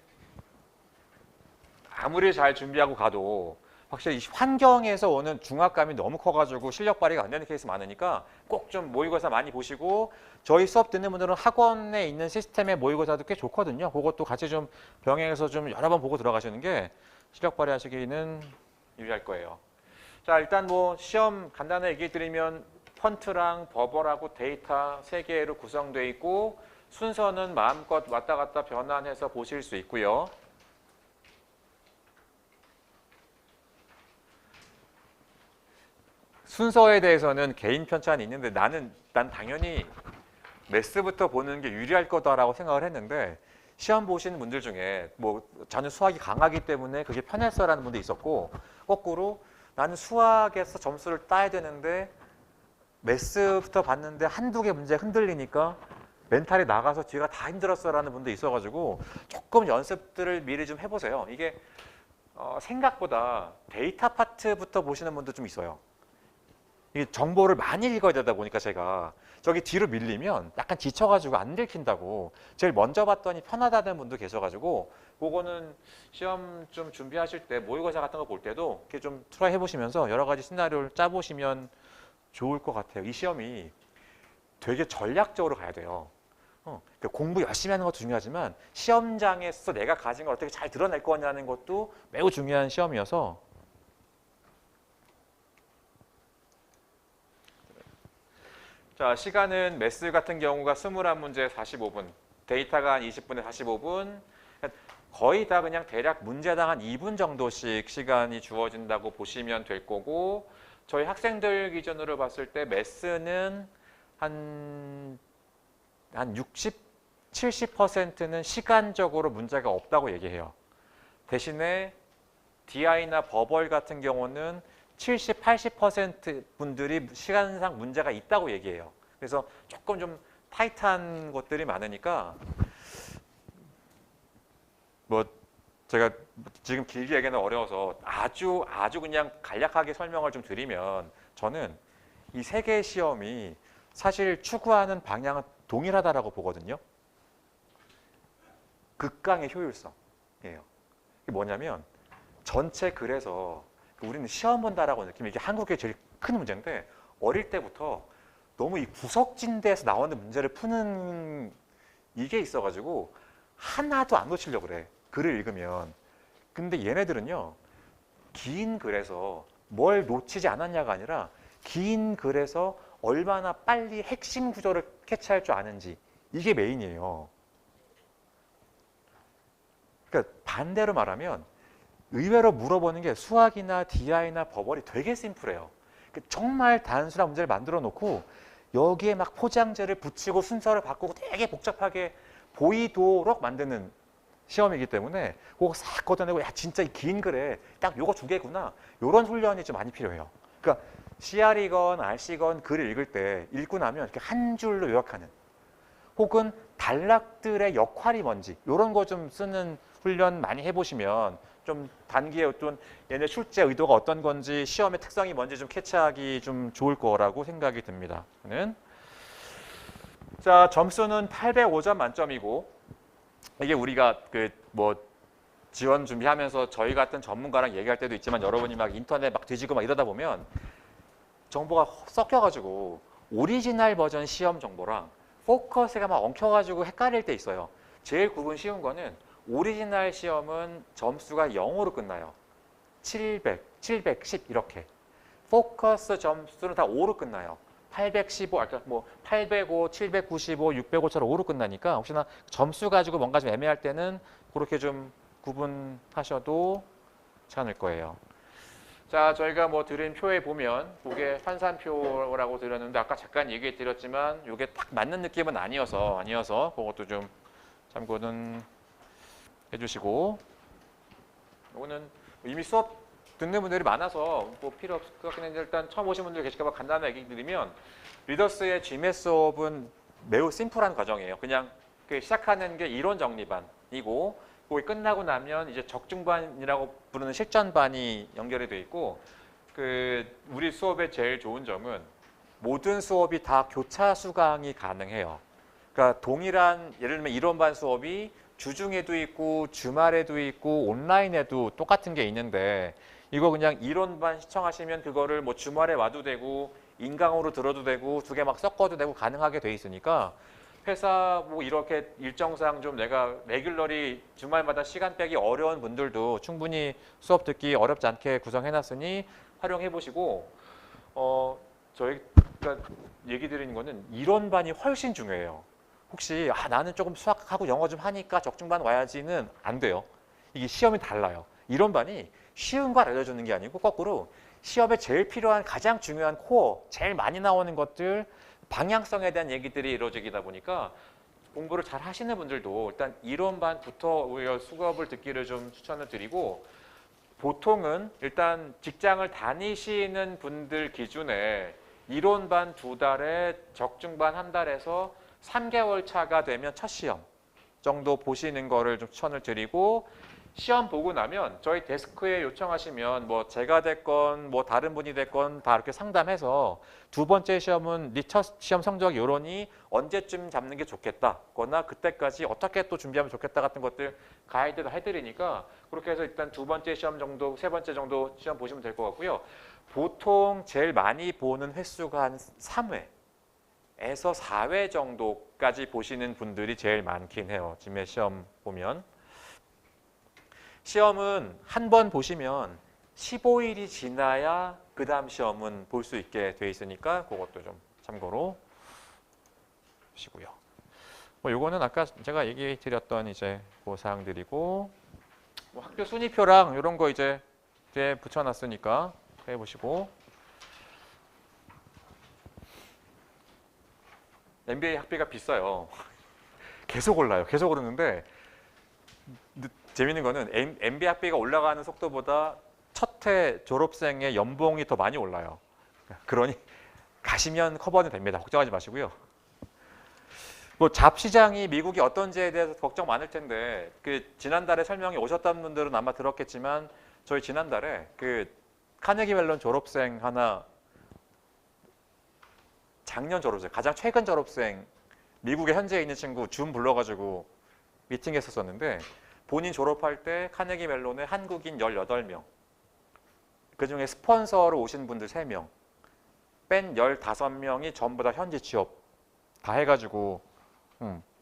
아무리 잘 준비하고 가도 확실히 환경에서 오는 중압감이 너무 커가지고 실력 발휘가 안 되는 케이스 많으니까 꼭 좀 모의고사 많이 보시고, 저희 수업 듣는 분들은 학원에 있는 시스템의 모의고사도 꽤 좋거든요. 그것도 같이 좀 병행해서 좀 여러 번 보고 들어가시는 게 실력 발휘하시기는 유리할 거예요. 자, 일단 뭐 시험 간단하게 얘기 드리면 펀트랑 버벌하고 데이터 3개로 구성되어 있고, 순서는 마음껏 왔다 갔다 변환해서 보실 수 있고요. 순서에 대해서는 개인 편차는 있는데 난 당연히 매스부터 보는 게 유리할 거다라고 생각을 했는데, 시험 보시는 분들 중에 뭐 저는 수학이 강하기 때문에 그게 편했어라는 분도 있었고, 거꾸로 나는 수학에서 점수를 따야 되는데 매스부터 봤는데 한두 개 문제 흔들리니까 멘탈이 나가서 뒤가 다 힘들었어라는 분도 있어가지고 조금 연습들을 미리 좀 해보세요. 이게 생각보다 데이터 파트부터 보시는 분도 좀 있어요. 이 정보를 많이 읽어야 되다 보니까 제가 저기 뒤로 밀리면 약간 지쳐가지고 안 읽힌다고 제일 먼저 봤더니 편하다는 분도 계셔가지고 그거는 시험 좀 준비하실 때 모의고사 같은 거 볼 때도 이렇게 좀 트라이 해보시면서 여러 가지 시나리오를 짜보시면 좋을 것 같아요. 이 시험이 되게 전략적으로 가야 돼요. 그러니까 공부 열심히 하는 것도 중요하지만 시험장에서 내가 가진 걸 어떻게 잘 드러낼 거냐는 것도 매우 중요한 시험이어서 자, 시간은 매스 같은 경우가 21문제 45분, 데이터가 한 20분에 45분, 거의 다 그냥 대략 문제당 한 2분 정도씩 시간이 주어진다고 보시면 될 거고 저희 학생들 기준으로 봤을 때 매스는 한 60, 70%는 시간적으로 문제가 없다고 얘기해요. 대신에 DI나 버벌 같은 경우는 70, 80% 분들이 시간상 문제가 있다고 얘기해요. 그래서 조금 좀 타이트한 것들이 많으니까 뭐 제가 지금 길게 얘기는 어려워서 아주 그냥 간략하게 설명을 좀 드리면 저는 이 세 개의 시험이 사실 추구하는 방향은 동일하다라고 보거든요. 극강의 효율성이에요. 이게 뭐냐면 전체 글에서 우리는 시험 본다라고 느끼면 이게 한국의 제일 큰 문제인데 어릴 때부터 너무 이 구석진대에서 나오는 문제를 푸는 이게 있어가지고 하나도 안 놓치려고 그래. 글을 읽으면. 근데 얘네들은요. 긴 글에서 뭘 놓치지 않았냐가 아니라 긴 글에서 얼마나 빨리 핵심 구조를 캐치할 줄 아는지 이게 메인이에요. 그러니까 반대로 말하면 의외로 물어보는 게 수학이나 DI나 버벌이 되게 심플해요. 정말 단순한 문제를 만들어 놓고 여기에 막 포장재를 붙이고 순서를 바꾸고 되게 복잡하게 보이도록 만드는 시험이기 때문에 그거 싹 걷어내고 야 진짜 이 긴 글에 딱 요거 두 개구나 이런 훈련이 좀 많이 필요해요. 그러니까 CR이건 RC건 글을 읽을 때 읽고 나면 이렇게 한 줄로 요약하는 혹은 단락들의 역할이 뭔지 이런 거 좀 쓰는 훈련 많이 해보시면 좀 단기에 어떤 얘네 출제 의도가 어떤 건지 시험의 특성이 뭔지 좀 캐치하기 좀 좋을 거라고 생각이 듭니다. 자, 점수는 805점 만점이고 이게 우리가 그 뭐 지원 준비하면서 저희 같은 전문가랑 얘기할 때도 있지만 여러분이 막 인터넷 막 뒤지고 막 이러다 보면 정보가 섞여가지고 오리지널 버전 시험 정보랑 포커스가 막 엉켜가지고 헷갈릴 때 있어요. 제일 구분 쉬운 거는 오리지널 시험은 점수가 0으로 끝나요. 700, 710 이렇게. 포커스 점수는 다 5로 끝나요. 815, 아까 뭐 805, 795, 605처럼 5로 끝나니까 혹시나 점수 가지고 뭔가 좀 애매할 때는 그렇게 좀 구분하셔도 괜찮을 거예요. 자, 저희가 뭐 드린 표에 보면 그게 환산표라고 드렸는데 아까 잠깐 얘기해 드렸지만 이게 딱 맞는 느낌은 아니어서 그것도 좀 참고는 해주시고 이거는 이미 수업 듣는 분들이 많아서 뭐 필요 없을 것 같긴 한데 일단 처음 오신 분들 계실까 봐 간단하게 얘기 드리면 리더스의 GMS 수업은 매우 심플한 과정이에요. 그냥 그 시작하는 게 이론 정리반이고 그게 끝나고 나면 이제 적중반이라고 부르는 실전반이 연결이 돼 있고 그 우리 수업의 제일 좋은 점은 모든 수업이 다 교차 수강이 가능해요. 그러니까 동일한 예를 들면 이론반 수업이 주중에도 있고 주말에도 있고 온라인에도 똑같은 게 있는데 이거 그냥 이론반 시청하시면 그거를 뭐 주말에 와도 되고 인강으로 들어도 되고 두 개 막 섞어도 되고 가능하게 돼 있으니까 회사 뭐 이렇게 일정상 좀 내가 레귤러리 주말마다 시간 빼기 어려운 분들도 충분히 수업 듣기 어렵지 않게 구성해놨으니 활용해 보시고 저희가 얘기 드리는 거는 이론반이 훨씬 중요해요. 혹시 나는 조금 수학하고 영어 좀 하니까 적중반 와야지는 안 돼요. 이게 시험이 달라요. 이론반이 쉬운 걸 알려주는 게 아니고 거꾸로 시험에 제일 필요한 가장 중요한 코어, 제일 많이 나오는 것들 방향성에 대한 얘기들이 이루어지다 보니까 공부를 잘 하시는 분들도 일단 이론반부터 오히려 수업을 듣기를 좀 추천을 드리고 보통은 일단 직장을 다니시는 분들 기준에 이론반 2달에 적중반 1달에서 3개월 차가 되면 첫 시험 정도 보시는 거를 좀 추천을 드리고 시험 보고 나면 저희 데스크에 요청하시면 뭐 제가 됐건 뭐 다른 분이 됐건 다 이렇게 상담해서 두 번째 시험은 네 첫 시험 성적 요런이 언제쯤 잡는 게 좋겠다거나 그때까지 어떻게 또 준비하면 좋겠다 같은 것들 가이드를 해드리니까 그렇게 해서 일단 두 번째 시험 정도, 세 번째 정도 시험 보시면 될 것 같고요. 보통 제일 많이 보는 횟수가 한 3회에서 4회 정도까지 보시는 분들이 제일 많긴 해요. 지금 시험 보면. 시험은 한 번 보시면 15일이 지나야 그 다음 시험은 볼 수 있게 돼 있으니까 그것도 좀 참고로 보시고요. 뭐 요거는 아까 제가 얘기해 드렸던 이제 그 사항들이고 뭐 학교 순위표랑 이런 거 이제 뒤에 붙여놨으니까 해보시고 MBA 학비가 비싸요. 계속 올라요. 계속 오르는데 재밌는 거는 MBA 학비가 올라가는 속도보다 첫 해 졸업생의 연봉이 더 많이 올라요. 그러니 가시면 커버는 됩니다. 걱정하지 마시고요. 뭐 잡시장이 미국이 어떤지에 대해서 걱정 많을 텐데 그 지난달에 설명이 오셨던 분들은 아마 들었겠지만 저희 지난달에 그 카네기 멜론 졸업생 하나 작년 졸업생 가장 최근 졸업생 미국에 현재 있는 친구 줌 불러가지고 미팅했었었는데 본인 졸업할 때 카네기 멜론에 한국인 18명 그중에 스폰서로 오신 분들 3명 뺀 15명이 전부 다 현지 취업 다 해가지고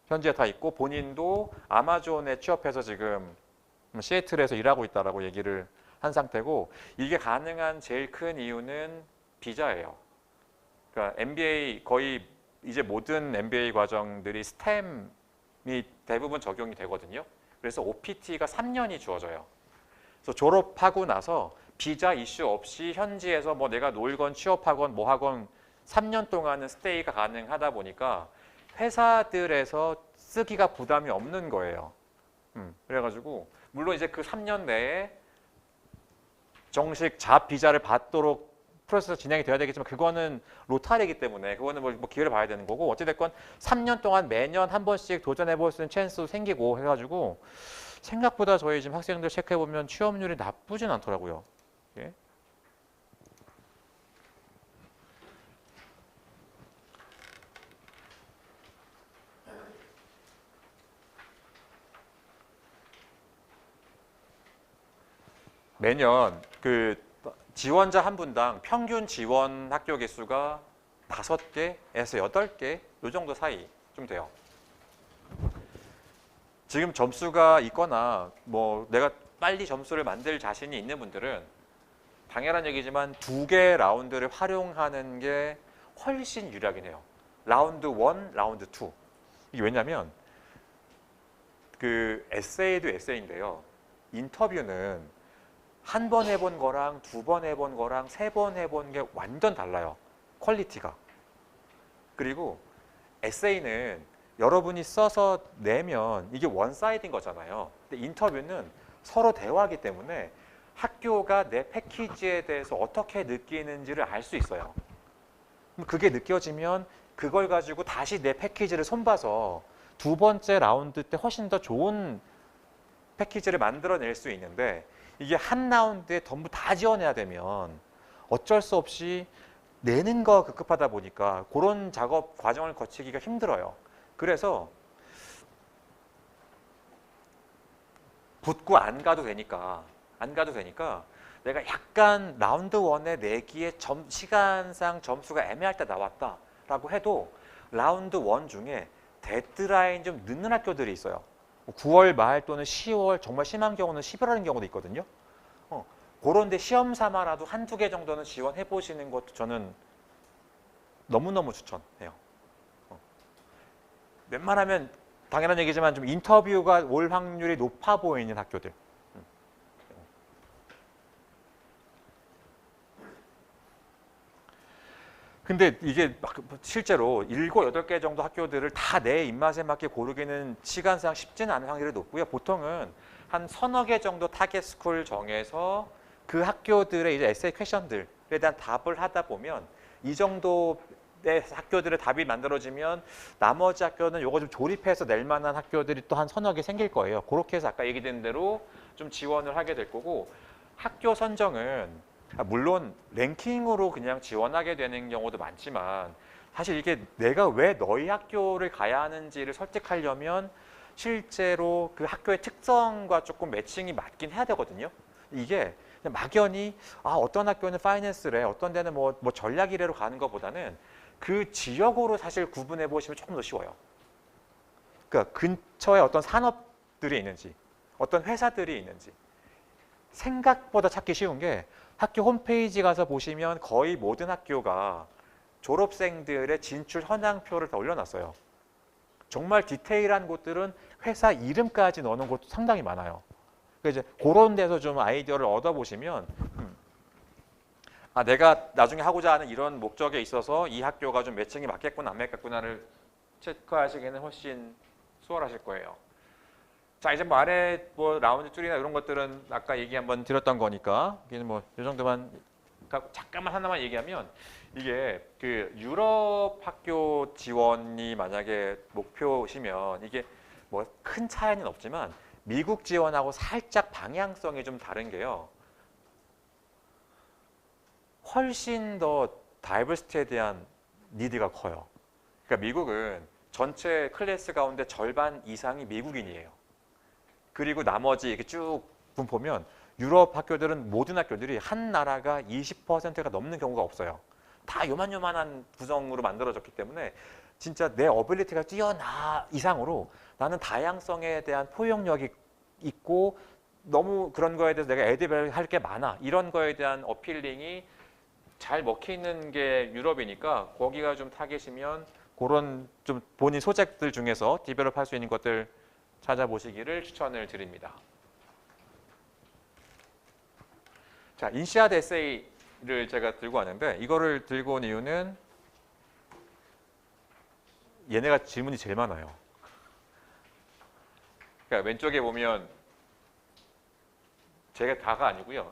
현지에 다 있고 본인도 아마존에 취업해서 지금 시애틀에서 일하고 있다라고 얘기를 한 상태고 이게 가능한 제일 큰 이유는 비자예요. 그러니까 MBA 거의 이제 모든 MBA 과정들이 스템이 대부분 적용이 되거든요. 그래서 OPT가 3년이 주어져요. 그래서 졸업하고 나서 비자 이슈 없이 현지에서 뭐 내가 놀건 취업하건 뭐 하건 3년 동안은 스테이가 가능하다 보니까 회사들에서 쓰기가 부담이 없는 거예요. 그래가지고 물론 이제 그 3년 내에 정식 잡 비자를 받도록 프로세스가 진행이 돼야 되겠지만 그거는 로타리이기 때문에 그거는 뭐 기회를 봐야 되는 거고 어찌됐건 3년 동안 매년 한 번씩 도전해 볼 수 있는 찬스도 생기고 해가지고 생각보다 저희 지금 학생들 체크해 보면 취업률이 나쁘진 않더라고요. 예. 매년 그 지원자 한 분당 평균 지원 학교 개수가 5개에서 8개 요 정도 사이 좀 돼요. 지금 점수가 있거나 뭐 내가 빨리 점수를 만들 자신이 있는 분들은 당연한 얘기지만 2개 라운드를 활용하는 게 훨씬 유리하긴 해요. 라운드 1, 라운드 2. 이게 왜냐면 그 에세이도 에세이인데요. 인터뷰는 한 번 해본 거랑 2번 해본 거랑 3번 해본 게 완전 달라요. 퀄리티가. 그리고 에세이는 여러분이 써서 내면 이게 원사이드인 거잖아요. 근데 인터뷰는 서로 대화하기 때문에 학교가 내 패키지에 대해서 어떻게 느끼는지를 알 수 있어요. 그게 느껴지면 그걸 가지고 다시 내 패키지를 손봐서 두 번째 라운드 때 훨씬 더 좋은 패키지를 만들어낼 수 있는데 이게 한 라운드에 전부 다 지원해야 되면 어쩔 수 없이 내는 거 급급하다 보니까 그런 작업 과정을 거치기가 힘들어요. 그래서 붙고 안 가도 되니까 내가 약간 라운드 1에 내기에 시간상 점수가 애매할 때 나왔다라고 해도 라운드 1 중에 데드라인 좀 늦는 학교들이 있어요. 9월 말 또는 10월 정말 심한 경우는 11월인 경우도 있거든요. 그런 데 시험 삼아라도 한두 개 정도는 지원해 보시는 것도 저는 너무너무 추천해요. 웬만하면 당연한 얘기지만 좀 인터뷰가 올 확률이 높아 보이는 학교들. 근데 이게 실제로 7, 8개 정도 학교들을 다 내 입맛에 맞게 고르기는 시간상 쉽지는 않은 확률이 높고요. 보통은 한 서너 개 정도 타겟 스쿨 정해서 그 학교들의 이제 에세이 퀘션들에 대한 답을 하다 보면 이 정도의 학교들의 답이 만들어지면 나머지 학교는 요거 좀 조립해서 낼 만한 학교들이 또 한 서너 개 생길 거예요. 그렇게 해서 아까 얘기된 대로 좀 지원을 하게 될 거고 학교 선정은 물론 랭킹으로 그냥 지원하게 되는 경우도 많지만 사실 이게 내가 왜 너희 학교를 가야 하는지를 설득하려면 실제로 그 학교의 특성과 조금 매칭이 맞긴 해야 되거든요. 이게 그냥 막연히 어떤 학교는 파이낸스래, 어떤 데는 뭐 전략이래로 가는 것보다는 그 지역으로 사실 구분해 보시면 조금 더 쉬워요. 그러니까 근처에 어떤 산업들이 있는지, 어떤 회사들이 있는지 생각보다 찾기 쉬운 게 학교 홈페이지 가서 보시면 거의 모든 학교가 졸업생들의 진출 현황표를 다 올려놨어요. 정말 디테일한 곳들은 회사 이름까지 넣어놓은 곳도 상당히 많아요. 그래서 이제 그런 데서 좀 아이디어를 얻어보시면 내가 나중에 하고자 하는 이런 목적에 있어서 이 학교가 좀 매칭이 맞겠구나 안 맞겠구나를 체크하시기는 훨씬 수월하실 거예요. 자, 이제 뭐 아래 라운드 줄이나 이런 것들은 아까 얘기 한번 드렸던 거니까 여기는 뭐 이 정도만 잠깐만 하나만 얘기하면 이게 그 유럽 학교 지원이 만약에 목표시면 이게 뭐 큰 차이는 없지만 미국 지원하고 살짝 방향성이 좀 다른 게요. 훨씬 더 다이버시티에 대한 니드가 커요. 그러니까 미국은 전체 클래스 가운데 절반 이상이 미국인이에요. 그리고 나머지 이렇게 쭉 보면 유럽 학교들은 모든 학교들이 한 나라가 20%가 넘는 경우가 없어요. 다 요만요만한 구성으로 만들어졌기 때문에 진짜 내 어빌리티가 뛰어나 이상으로 나는 다양성에 대한 포용력이 있고 너무 그런 거에 대해서 내가 애드밸 할 게 많아. 이런 거에 대한 어필링이 잘 먹히는 게 유럽이니까 거기가 좀 타겟이면 그런 좀 본인 소재들 중에서 디벨롭 할 수 있는 것들 찾아보시기를 추천을 드립니다. 자, 인시아드 에세이를 제가 들고 왔는데 이거를 들고 온 이유는 얘네가 질문이 제일 많아요. 그러니까 왼쪽에 보면 제가 다가 아니고요.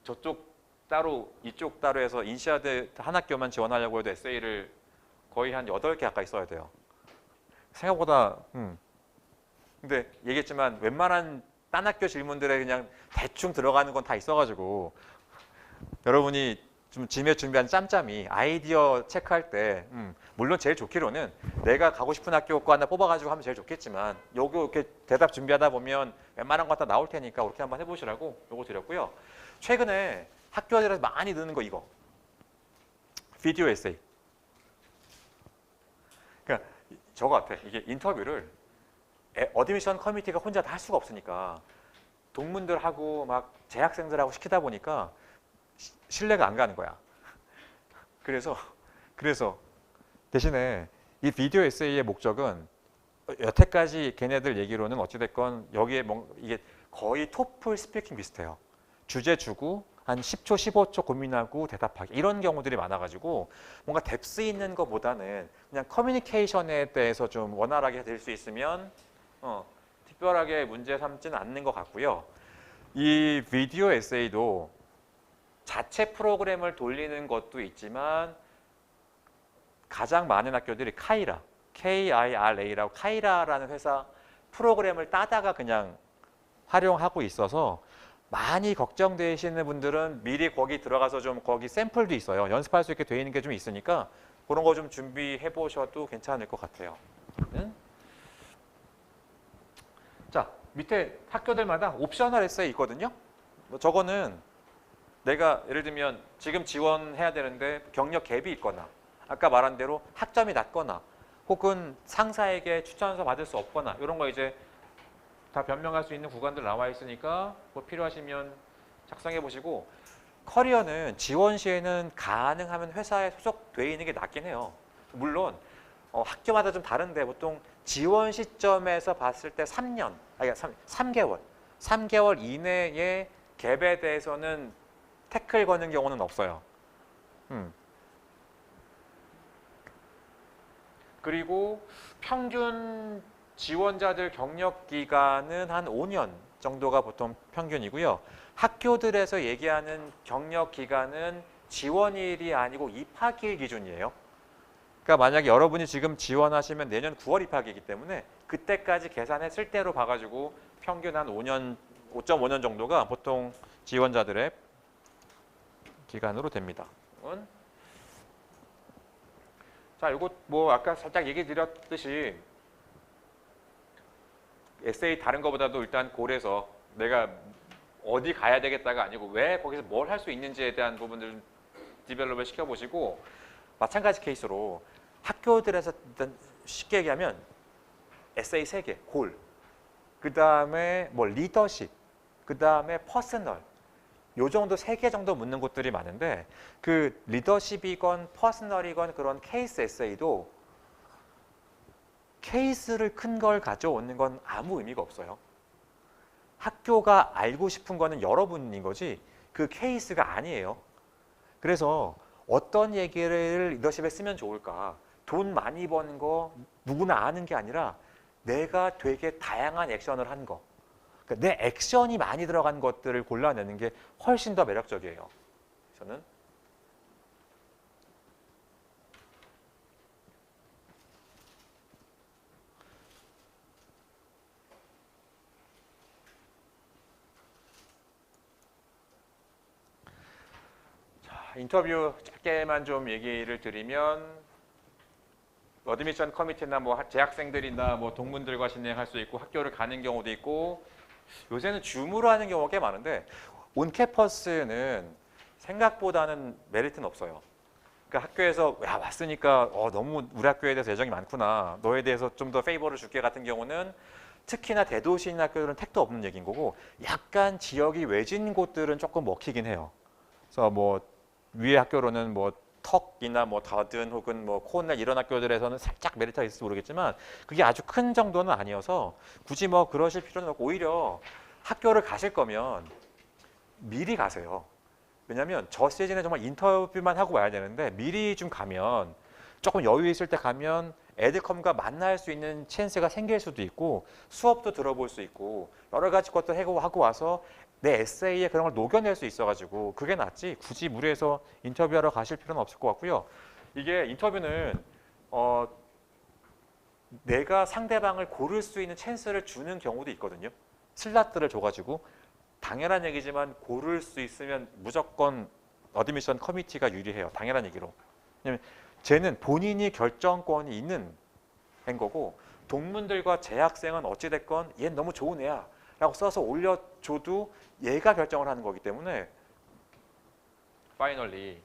저쪽 따로 이쪽 따로 해서 인시아드 한 학교만 지원하려고 해도 에세이를 거의 한 8개 가까이 써야 돼요. 생각보다 근데 얘기했지만 웬만한 딴 학교 질문들에 그냥 대충 들어가는 건 다 있어가지고 여러분이 좀 짐에 준비한 짬짬이 아이디어 체크할 때 물론 제일 좋기로는 내가 가고 싶은 학교 거 하나 뽑아가지고 하면 제일 좋겠지만 요거 이렇게 대답 준비하다 보면 웬만한 거 다 나올 테니까 그렇게 한번 해보시라고 요거 드렸고요. 최근에 학교들에서 많이 넣는 거 이거 비디오 에세이. 그러니까 저거 같아. 이게 인터뷰를 어드미션 커뮤니티가 혼자 다 할 수가 없으니까 동문들하고 막 재학생들하고 시키다 보니까 신뢰가 안 가는 거야. 그래서 대신에 이 비디오 에세이의 목적은 여태까지 걔네들 얘기로는 어찌됐건 여기에 이게 거의 토플 스피킹 비슷해요. 주제 주고 한 10초, 15초 고민하고 대답하기 이런 경우들이 많아가지고 뭔가 뎁스 있는 것보다는 그냥 커뮤니케이션에 대해서 좀 원활하게 될 수 있으면 특별하게 문제 삼지는 않는 것 같고요. 이 비디오 에세이도 자체 프로그램을 돌리는 것도 있지만 가장 많은 학교들이 카이라, KIRA라고 카이라라는 회사 프로그램을 따다가 그냥 활용하고 있어서 많이 걱정되시는 분들은 미리 거기 들어가서 좀 거기 샘플도 있어요. 연습할 수 있게 돼 있는 게 좀 있으니까 그런 거 좀 준비해 보셔도 괜찮을 것 같아요. 자, 밑에 학교들마다 옵셔널 에세이 있거든요. 저거는 내가 예를 들면 지금 지원해야 되는데 경력 갭이 있거나 아까 말한 대로 학점이 낮거나 혹은 상사에게 추천서 받을 수 없거나 이런 거 이제 다 변명할 수 있는 구간들 나와 있으니까 뭐 필요하시면 작성해 보시고 커리어는 지원 시에는 가능하면 회사에 소속돼 있는 게 낫긴 해요. 물론 학교마다 좀 다른데 보통 지원 시점에서 봤을 때 3개월 이내에 갭에 대해서는 태클 거는 경우는 없어요. 그리고 평균 지원자들 경력 기간은 한 5년 정도가 보통 평균이고요. 학교들에서 얘기하는 경력 기간은 지원일이 아니고 입학일 기준이에요. 그러니까 만약에 여러분이 지금 지원하시면 내년 9월 입학이기 때문에 그때까지 계산했을 때로 봐가지고 평균 한 5년 5.5년 정도가 보통 지원자들의 기간으로 됩니다. 자, 이거 뭐 아까 살짝 얘기 드렸듯이 에세이 다른 거보다도 일단 골에서 내가 어디 가야 되겠다가 아니고 왜 거기서 뭘 할 수 있는지에 대한 부분들 디벨롭을 시켜보시고, 마찬가지 케이스로 학교들에서 일단 쉽게 얘기하면 에세이 3개, 골, 그 다음에 뭐 리더십, 그 다음에 퍼스널, 요 정도 3개 정도 묻는 곳들이 많은데, 그 리더십이건 퍼스널이건 그런 케이스 에세이도 케이스를 큰 걸 가져오는 건 아무 의미가 없어요. 학교가 알고 싶은 거는 여러분인 거지 그 케이스가 아니에요. 그래서 어떤 얘기를 리더십에 쓰면 좋을까? 돈 많이 버는 거 누구나 아는 게 아니라 내가 되게 다양한 액션을 한 거. 그러니까 내 액션이 많이 들어간 것들을 골라내는 게 훨씬 더 매력적이에요. 저는. 인터뷰 짧게만 좀 얘기를 드리면, 어드미션 커미티나 뭐 재학생들이나 뭐 동문들과 진행할 수 있고 학교를 가는 경우도 있고, 요새는 줌으로 하는 경우가 꽤 많은데 온캠퍼스는 생각보다는 메리트는 없어요. 그러니까 학교에서 야 왔으니까 너무 우리 학교에 대해서 애정이 많구나, 너에 대해서 좀 더 페이버를 줄게 같은 경우는 특히나 대도시인 학교들은 택도 없는 얘기인 거고, 약간 지역이 외진 곳들은 조금 먹히긴 해요. 그래서 뭐 위에 학교로는 뭐 턱이나 뭐 더든 혹은 뭐 코넬 이런 학교들에서는 살짝 메리트가 있을지 모르겠지만 그게 아주 큰 정도는 아니어서 굳이 뭐 그러실 필요는 없고, 오히려 학교를 가실 거면 미리 가세요. 왜냐하면 저 시즌에 정말 인터뷰만 하고 와야 되는데 미리 좀 가면, 조금 여유 있을 때 가면 에드컴과 만날 수 있는 찬스가 생길 수도 있고 수업도 들어볼 수 있고 여러 가지 것도 하고 와서 내 에세이에 그런 걸 녹여낼 수 있어가지고 그게 낫지 굳이 무리해서 인터뷰하러 가실 필요는 없을 것 같고요. 이게 인터뷰는 내가 상대방을 고를 수 있는 찬스를 주는 경우도 있거든요. 슬롯들을 줘가지고. 당연한 얘기지만 고를 수 있으면 무조건 어드미션 커미티가 유리해요. 당연한 얘기로. 왜냐면 쟤는 본인이 결정권이 있는 애인 거고, 동문들과 재학생은 어찌됐건 얘는 너무 좋은 애야 라고 써서 올려줘도 얘가 결정을 하는 거기 때문에 파이널리.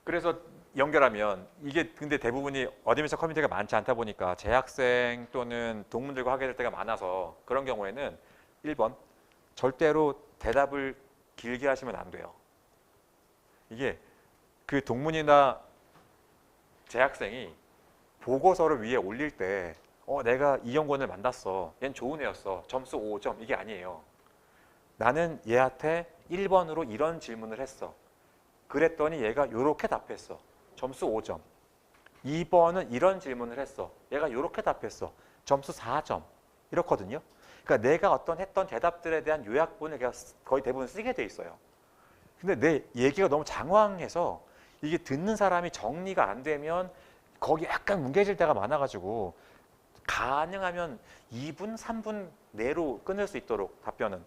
그래서 연결하면 이게 근데 대부분이 어드미션 커뮤니티가 많지 않다 보니까 재학생 또는 동문들과 하게 될 때가 많아서, 그런 경우에는 1번 절대로 대답을 길게 하시면 안 돼요. 이게 그 동문이나 재학생이 보고서를 위에 올릴 때 내가 이영권을 만났어, 얜 좋은 애였어, 점수 5점, 이게 아니에요. 나는 얘한테 1번으로 이런 질문을 했어, 그랬더니 얘가 이렇게 답했어, 점수 5점. 2번은 이런 질문을 했어, 얘가 이렇게 답했어, 점수 4점. 이렇거든요. 그러니까 내가 했던 대답들에 대한 요약본을 거의 대부분 쓰게 돼 있어요. 근데 내 얘기가 너무 장황해서 이게 듣는 사람이 정리가 안 되면 거기 약간 뭉개질 때가 많아가지고, 가능하면 2분, 3분 내로 끊을 수 있도록 답변은.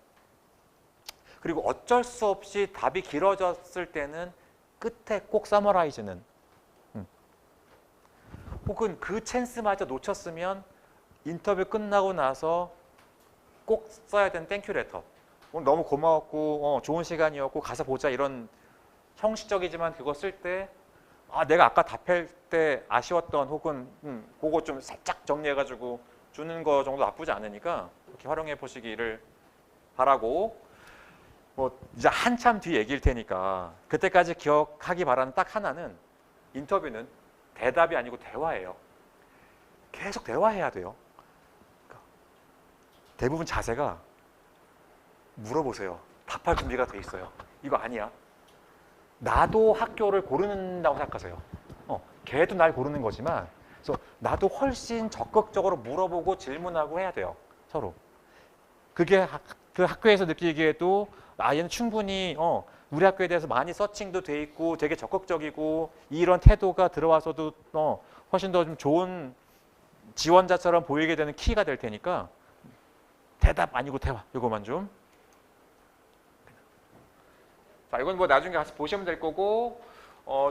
그리고 어쩔 수 없이 답이 길어졌을 때는 끝에 꼭 서머라이즈는, 혹은 그 찬스마저 놓쳤으면 인터뷰 끝나고 나서 꼭 써야 되는 땡큐 레터. 오늘 너무 고마웠고 좋은 시간이었고 가서 보자, 이런 형식적이지만 그거 쓸 때 내가 아까 답할 때 아쉬웠던, 혹은 그거 좀 살짝 정리해가지고 주는 거 정도 나쁘지 않으니까 이렇게 활용해 보시기를 바라고, 뭐 이제 한참 뒤 얘기일 테니까 그때까지 기억하기 바라는 딱 하나는, 인터뷰는 대답이 아니고 대화예요. 계속 대화해야 돼요. 그러니까 대부분 자세가 물어보세요. 답할 준비가 돼 있어요. 이거 아니야. 나도 학교를 고른다고 생각하세요. 걔도 날 고르는 거지만, 그래서 나도 훨씬 적극적으로 물어보고 질문하고 해야 돼요. 서로. 그게 그 학교에서 느끼기에도 얘는 충분히 우리 학교에 대해서 많이 서칭도 돼 있고 되게 적극적이고 이런 태도가 들어와서도 훨씬 더 좀 좋은 지원자처럼 보이게 되는 키가 될 테니까 대답 아니고 대화 이거만 좀. 자, 이건 뭐 나중에 가서 보시면 될 거고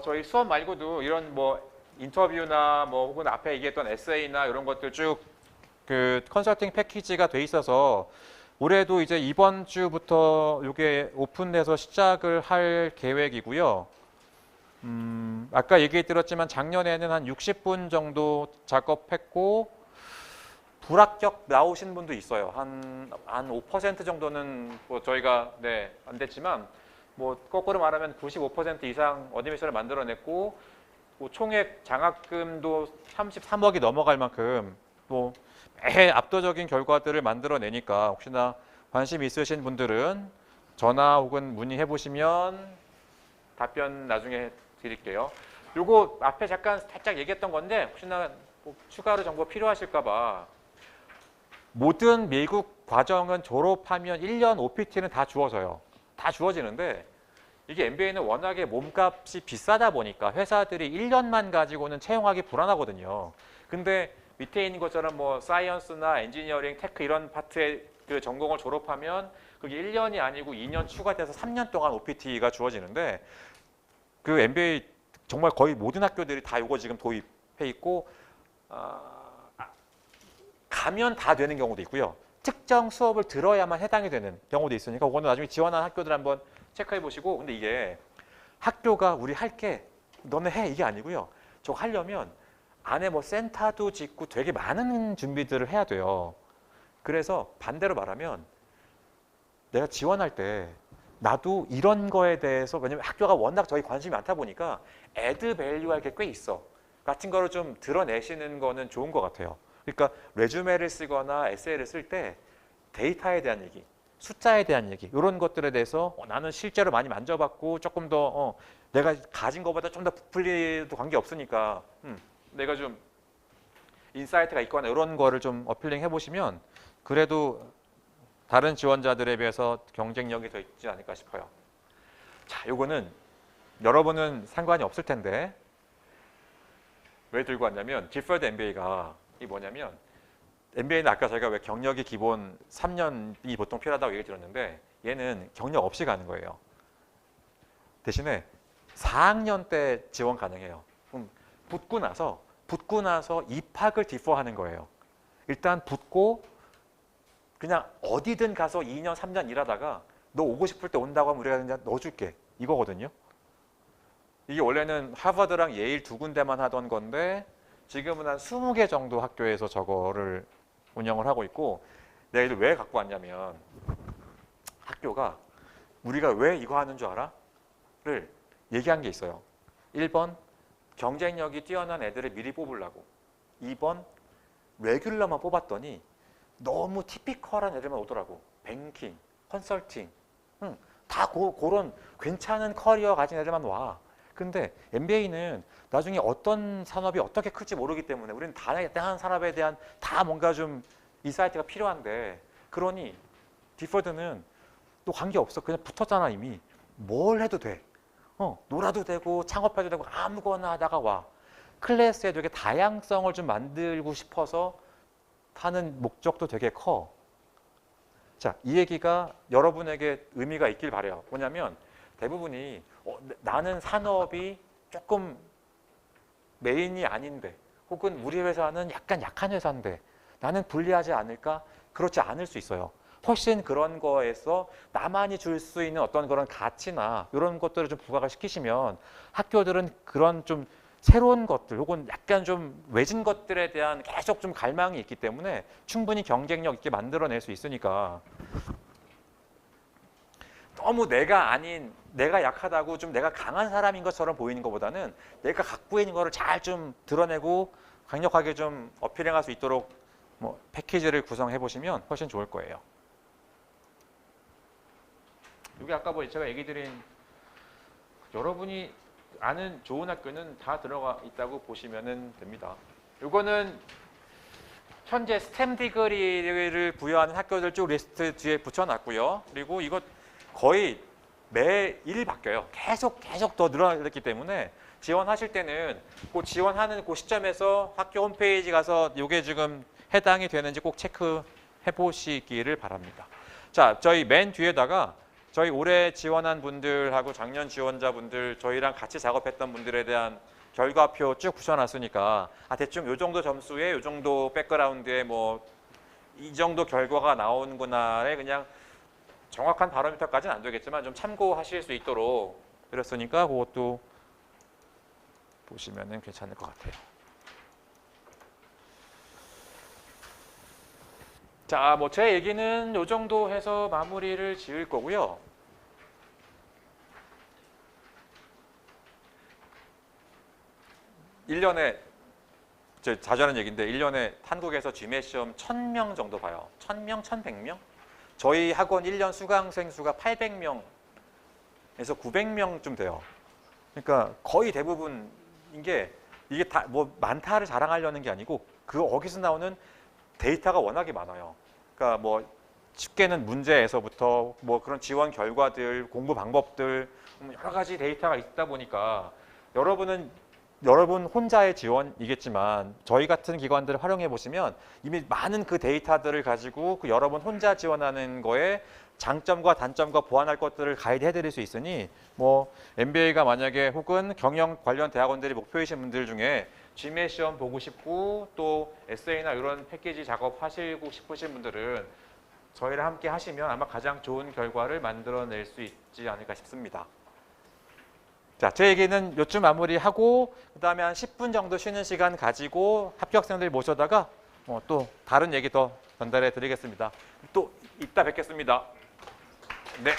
저희 수업 말고도 이런 뭐 인터뷰나 뭐 혹은 앞에 얘기했던 에세이나 이런 것들 쭉 그 컨설팅 패키지가 돼 있어서 올해도 이제 이번 주부터 이게 오픈돼서 시작을 할 계획이고요. 아까 얘기 드렸지만 작년에는 한 60분 정도 작업했고 불합격 나오신 분도 있어요. 한 5% 정도는 뭐 저희가 안 됐지만 뭐 거꾸로 말하면 95% 이상 어드미션을 만들어냈고 뭐 총액 장학금도 33억이 넘어갈 만큼 뭐 매해 압도적인 결과들을 만들어내니까 혹시나 관심 있으신 분들은 전화 혹은 문의해 보시면 답변 나중에 드릴게요. 요거 앞에 잠깐 살짝 얘기했던 건데 혹시나 뭐 추가로 정보 필요하실까 봐 모든 미국 과정은 졸업하면 1년 OPT는 다 주어져요. 다 주어지는데 이게 MBA는 워낙에 몸값이 비싸다 보니까 회사들이 1년만 가지고는 채용하기 불안하거든요. 근데 밑에 있는 것처럼 뭐 사이언스나 엔지니어링, 테크 이런 파트의 그 전공을 졸업하면 그게 1년이 아니고 2년 추가돼서 3년 동안 OPT가 주어지는데 그 MBA 정말 거의 모든 학교들이 다 이거 지금 도입해 있고 가면 다 되는 경우도 있고요. 특정 수업을 들어야만 해당이 되는 경우도 있으니까 그거는 나중에 지원하는 학교들 한번 체크해 보시고 근데 이게 학교가 우리 할게 너네 해 이게 아니고요. 저거 하려면 안에 뭐 센터도 짓고 되게 많은 준비들을 해야 돼요. 그래서 반대로 말하면 내가 지원할 때 나도 이런 거에 대해서 왜냐면 학교가 워낙 저희 관심이 많다 보니까 애드 밸류할 게 꽤 있어. 같은 거를 좀 드러내시는 거는 좋은 것 같아요. 그러니까 레주메를 쓰거나 에세이를 쓸 때 데이터에 대한 얘기, 숫자에 대한 얘기 이런 것들에 대해서 나는 실제로 많이 만져봤고 조금 더 내가 가진 것보다 좀 더 부풀리도 관계없으니까 내가 좀 인사이트가 있거나 이런 거를 좀 어필링 해보시면 그래도 다른 지원자들에 비해서 경쟁력이 더 있지 않을까 싶어요. 자, 요거는 여러분은 상관이 없을 텐데 왜 들고 왔냐면 디퍼드 MBA가 이 뭐냐면 MBA는 아까 저희가 왜 경력이 기본 3년이 보통 필요하다고 얘기 드렸는데 얘는 경력 없이 가는 거예요. 대신에 4학년 때 지원 가능해요. 그럼 붙고 나서 입학을 디퍼하는 거예요. 일단 붙고 그냥 어디든 가서 2년, 3년 일하다가 너 오고 싶을 때 온다고 하면 우리가 그냥 넣어줄게. 이거거든요. 이게 원래는 하버드랑 예일 두 군데만 하던 건데 지금은 한 20개 정도 학교에서 저거를 운영을 하고 있고 내가 이걸 왜 갖고 왔냐면 학교가 우리가 왜 이거 하는 줄 알아? 를 얘기한 게 있어요. 1번 경쟁력이 뛰어난 애들을 미리 뽑으려고 2번 레귤러만 뽑았더니 너무 티피컬한 애들만 오더라고. 뱅킹, 컨설팅 다 그런 괜찮은 커리어 가진 애들만 와. 근데 MBA는 나중에 어떤 산업이 어떻게 클지 모르기 때문에 우리는 다양한 산업에 대한 다 뭔가 좀 인사이트가 필요한데 그러니 디퍼드는 또 관계없어. 그냥 붙었잖아 이미. 뭘 해도 돼. 놀아도 되고 창업해도 되고 아무거나 하다가 와. 클래스에 되게 다양성을 좀 만들고 싶어서 하는 목적도 되게 커. 자, 이 얘기가 여러분에게 의미가 있길 바래요. 뭐냐면 대부분이 나는 산업이 조금 메인이 아닌데 혹은 우리 회사는 약간 약한 회사인데 나는 불리하지 않을까? 그렇지 않을 수 있어요. 훨씬 그런 거에서 나만이 줄 수 있는 어떤 그런 가치나 이런 것들을 좀 부각을 시키시면 학교들은 그런 좀 새로운 것들 혹은 약간 좀 외진 것들에 대한 계속 좀 갈망이 있기 때문에 충분히 경쟁력 있게 만들어낼 수 있으니까 너무 내가 아닌 내가 약하다고 좀 내가 강한 사람인 것처럼 보이는 것보다는 내가 갖고 있는 거를 잘 좀 드러내고 강력하게 좀 어필할 수 있도록 뭐 패키지를 구성해 보시면 훨씬 좋을 거예요. 여기 아까 뭐 제가 얘기 드린 여러분이 아는 좋은 학교는 다 들어가 있다고 보시면 됩니다. 이거는 현재 스템 디그리를 부여하는 학교들 쭉 리스트 뒤에 붙여놨고요. 그리고 이거 거의 매일 바뀌어요. 계속 더 늘어났기 때문에 지원하실 때는 그 지원하는 그 시점에서 학교 홈페이지 가서 이게 지금 해당이 되는지 꼭 체크해 보시기를 바랍니다. 자, 저희 맨 뒤에다가 저희 올해 지원한 분들하고 작년 지원자분들 저희랑 같이 작업했던 분들에 대한 결과표 쭉 붙여놨으니까 대충 요 정도 점수에 요 정도 백그라운드에 뭐 이 정도 결과가 나오는구나에 그냥 정확한 바로미터까지는 안 되겠지만 좀 참고하실 수 있도록 드렸으니까 그것도 보시면은 괜찮을 것 같아요. 자, 뭐 제 얘기는 요 정도 해서 마무리를 지을 거고요. (1년에) 저 자주 하는 얘기인데 1년에 한국에서 GMAT 시험 1000명 정도 봐요. 1000명, 1100명? 저희 학원 1년 수강생 수가 800명에서 900명쯤 돼요. 그러니까 거의 대부분인 게 이게 다 뭐 많다를 자랑하려는 게 아니고 거기서 나오는 데이터가 워낙에 많아요. 그러니까 뭐 쉽게는 문제에서부터 뭐 그런 지원 결과들, 공부 방법들 여러 가지 데이터가 있다 보니까 여러분 혼자의 지원이겠지만 저희 같은 기관들을 활용해 보시면 이미 많은 그 데이터들을 가지고 그 여러분 혼자 지원하는 거에 장점과 단점과 보완할 것들을 가이드해 드릴 수 있으니 뭐 MBA가 만약에 혹은 경영 관련 대학원들이 목표이신 분들 중에 GMAT 시험 보고 싶고 또 에세이나 이런 패키지 작업하시고 싶으신 분들은 저희랑 함께 하시면 아마 가장 좋은 결과를 만들어낼 수 있지 않을까 싶습니다. 자, 제 얘기는 요쯤 마무리하고 그다음에 한 10분 정도 쉬는 시간 가지고 합격생들 모셔다가 또 다른 얘기 더 전달해 드리겠습니다. 또 이따 뵙겠습니다. 네.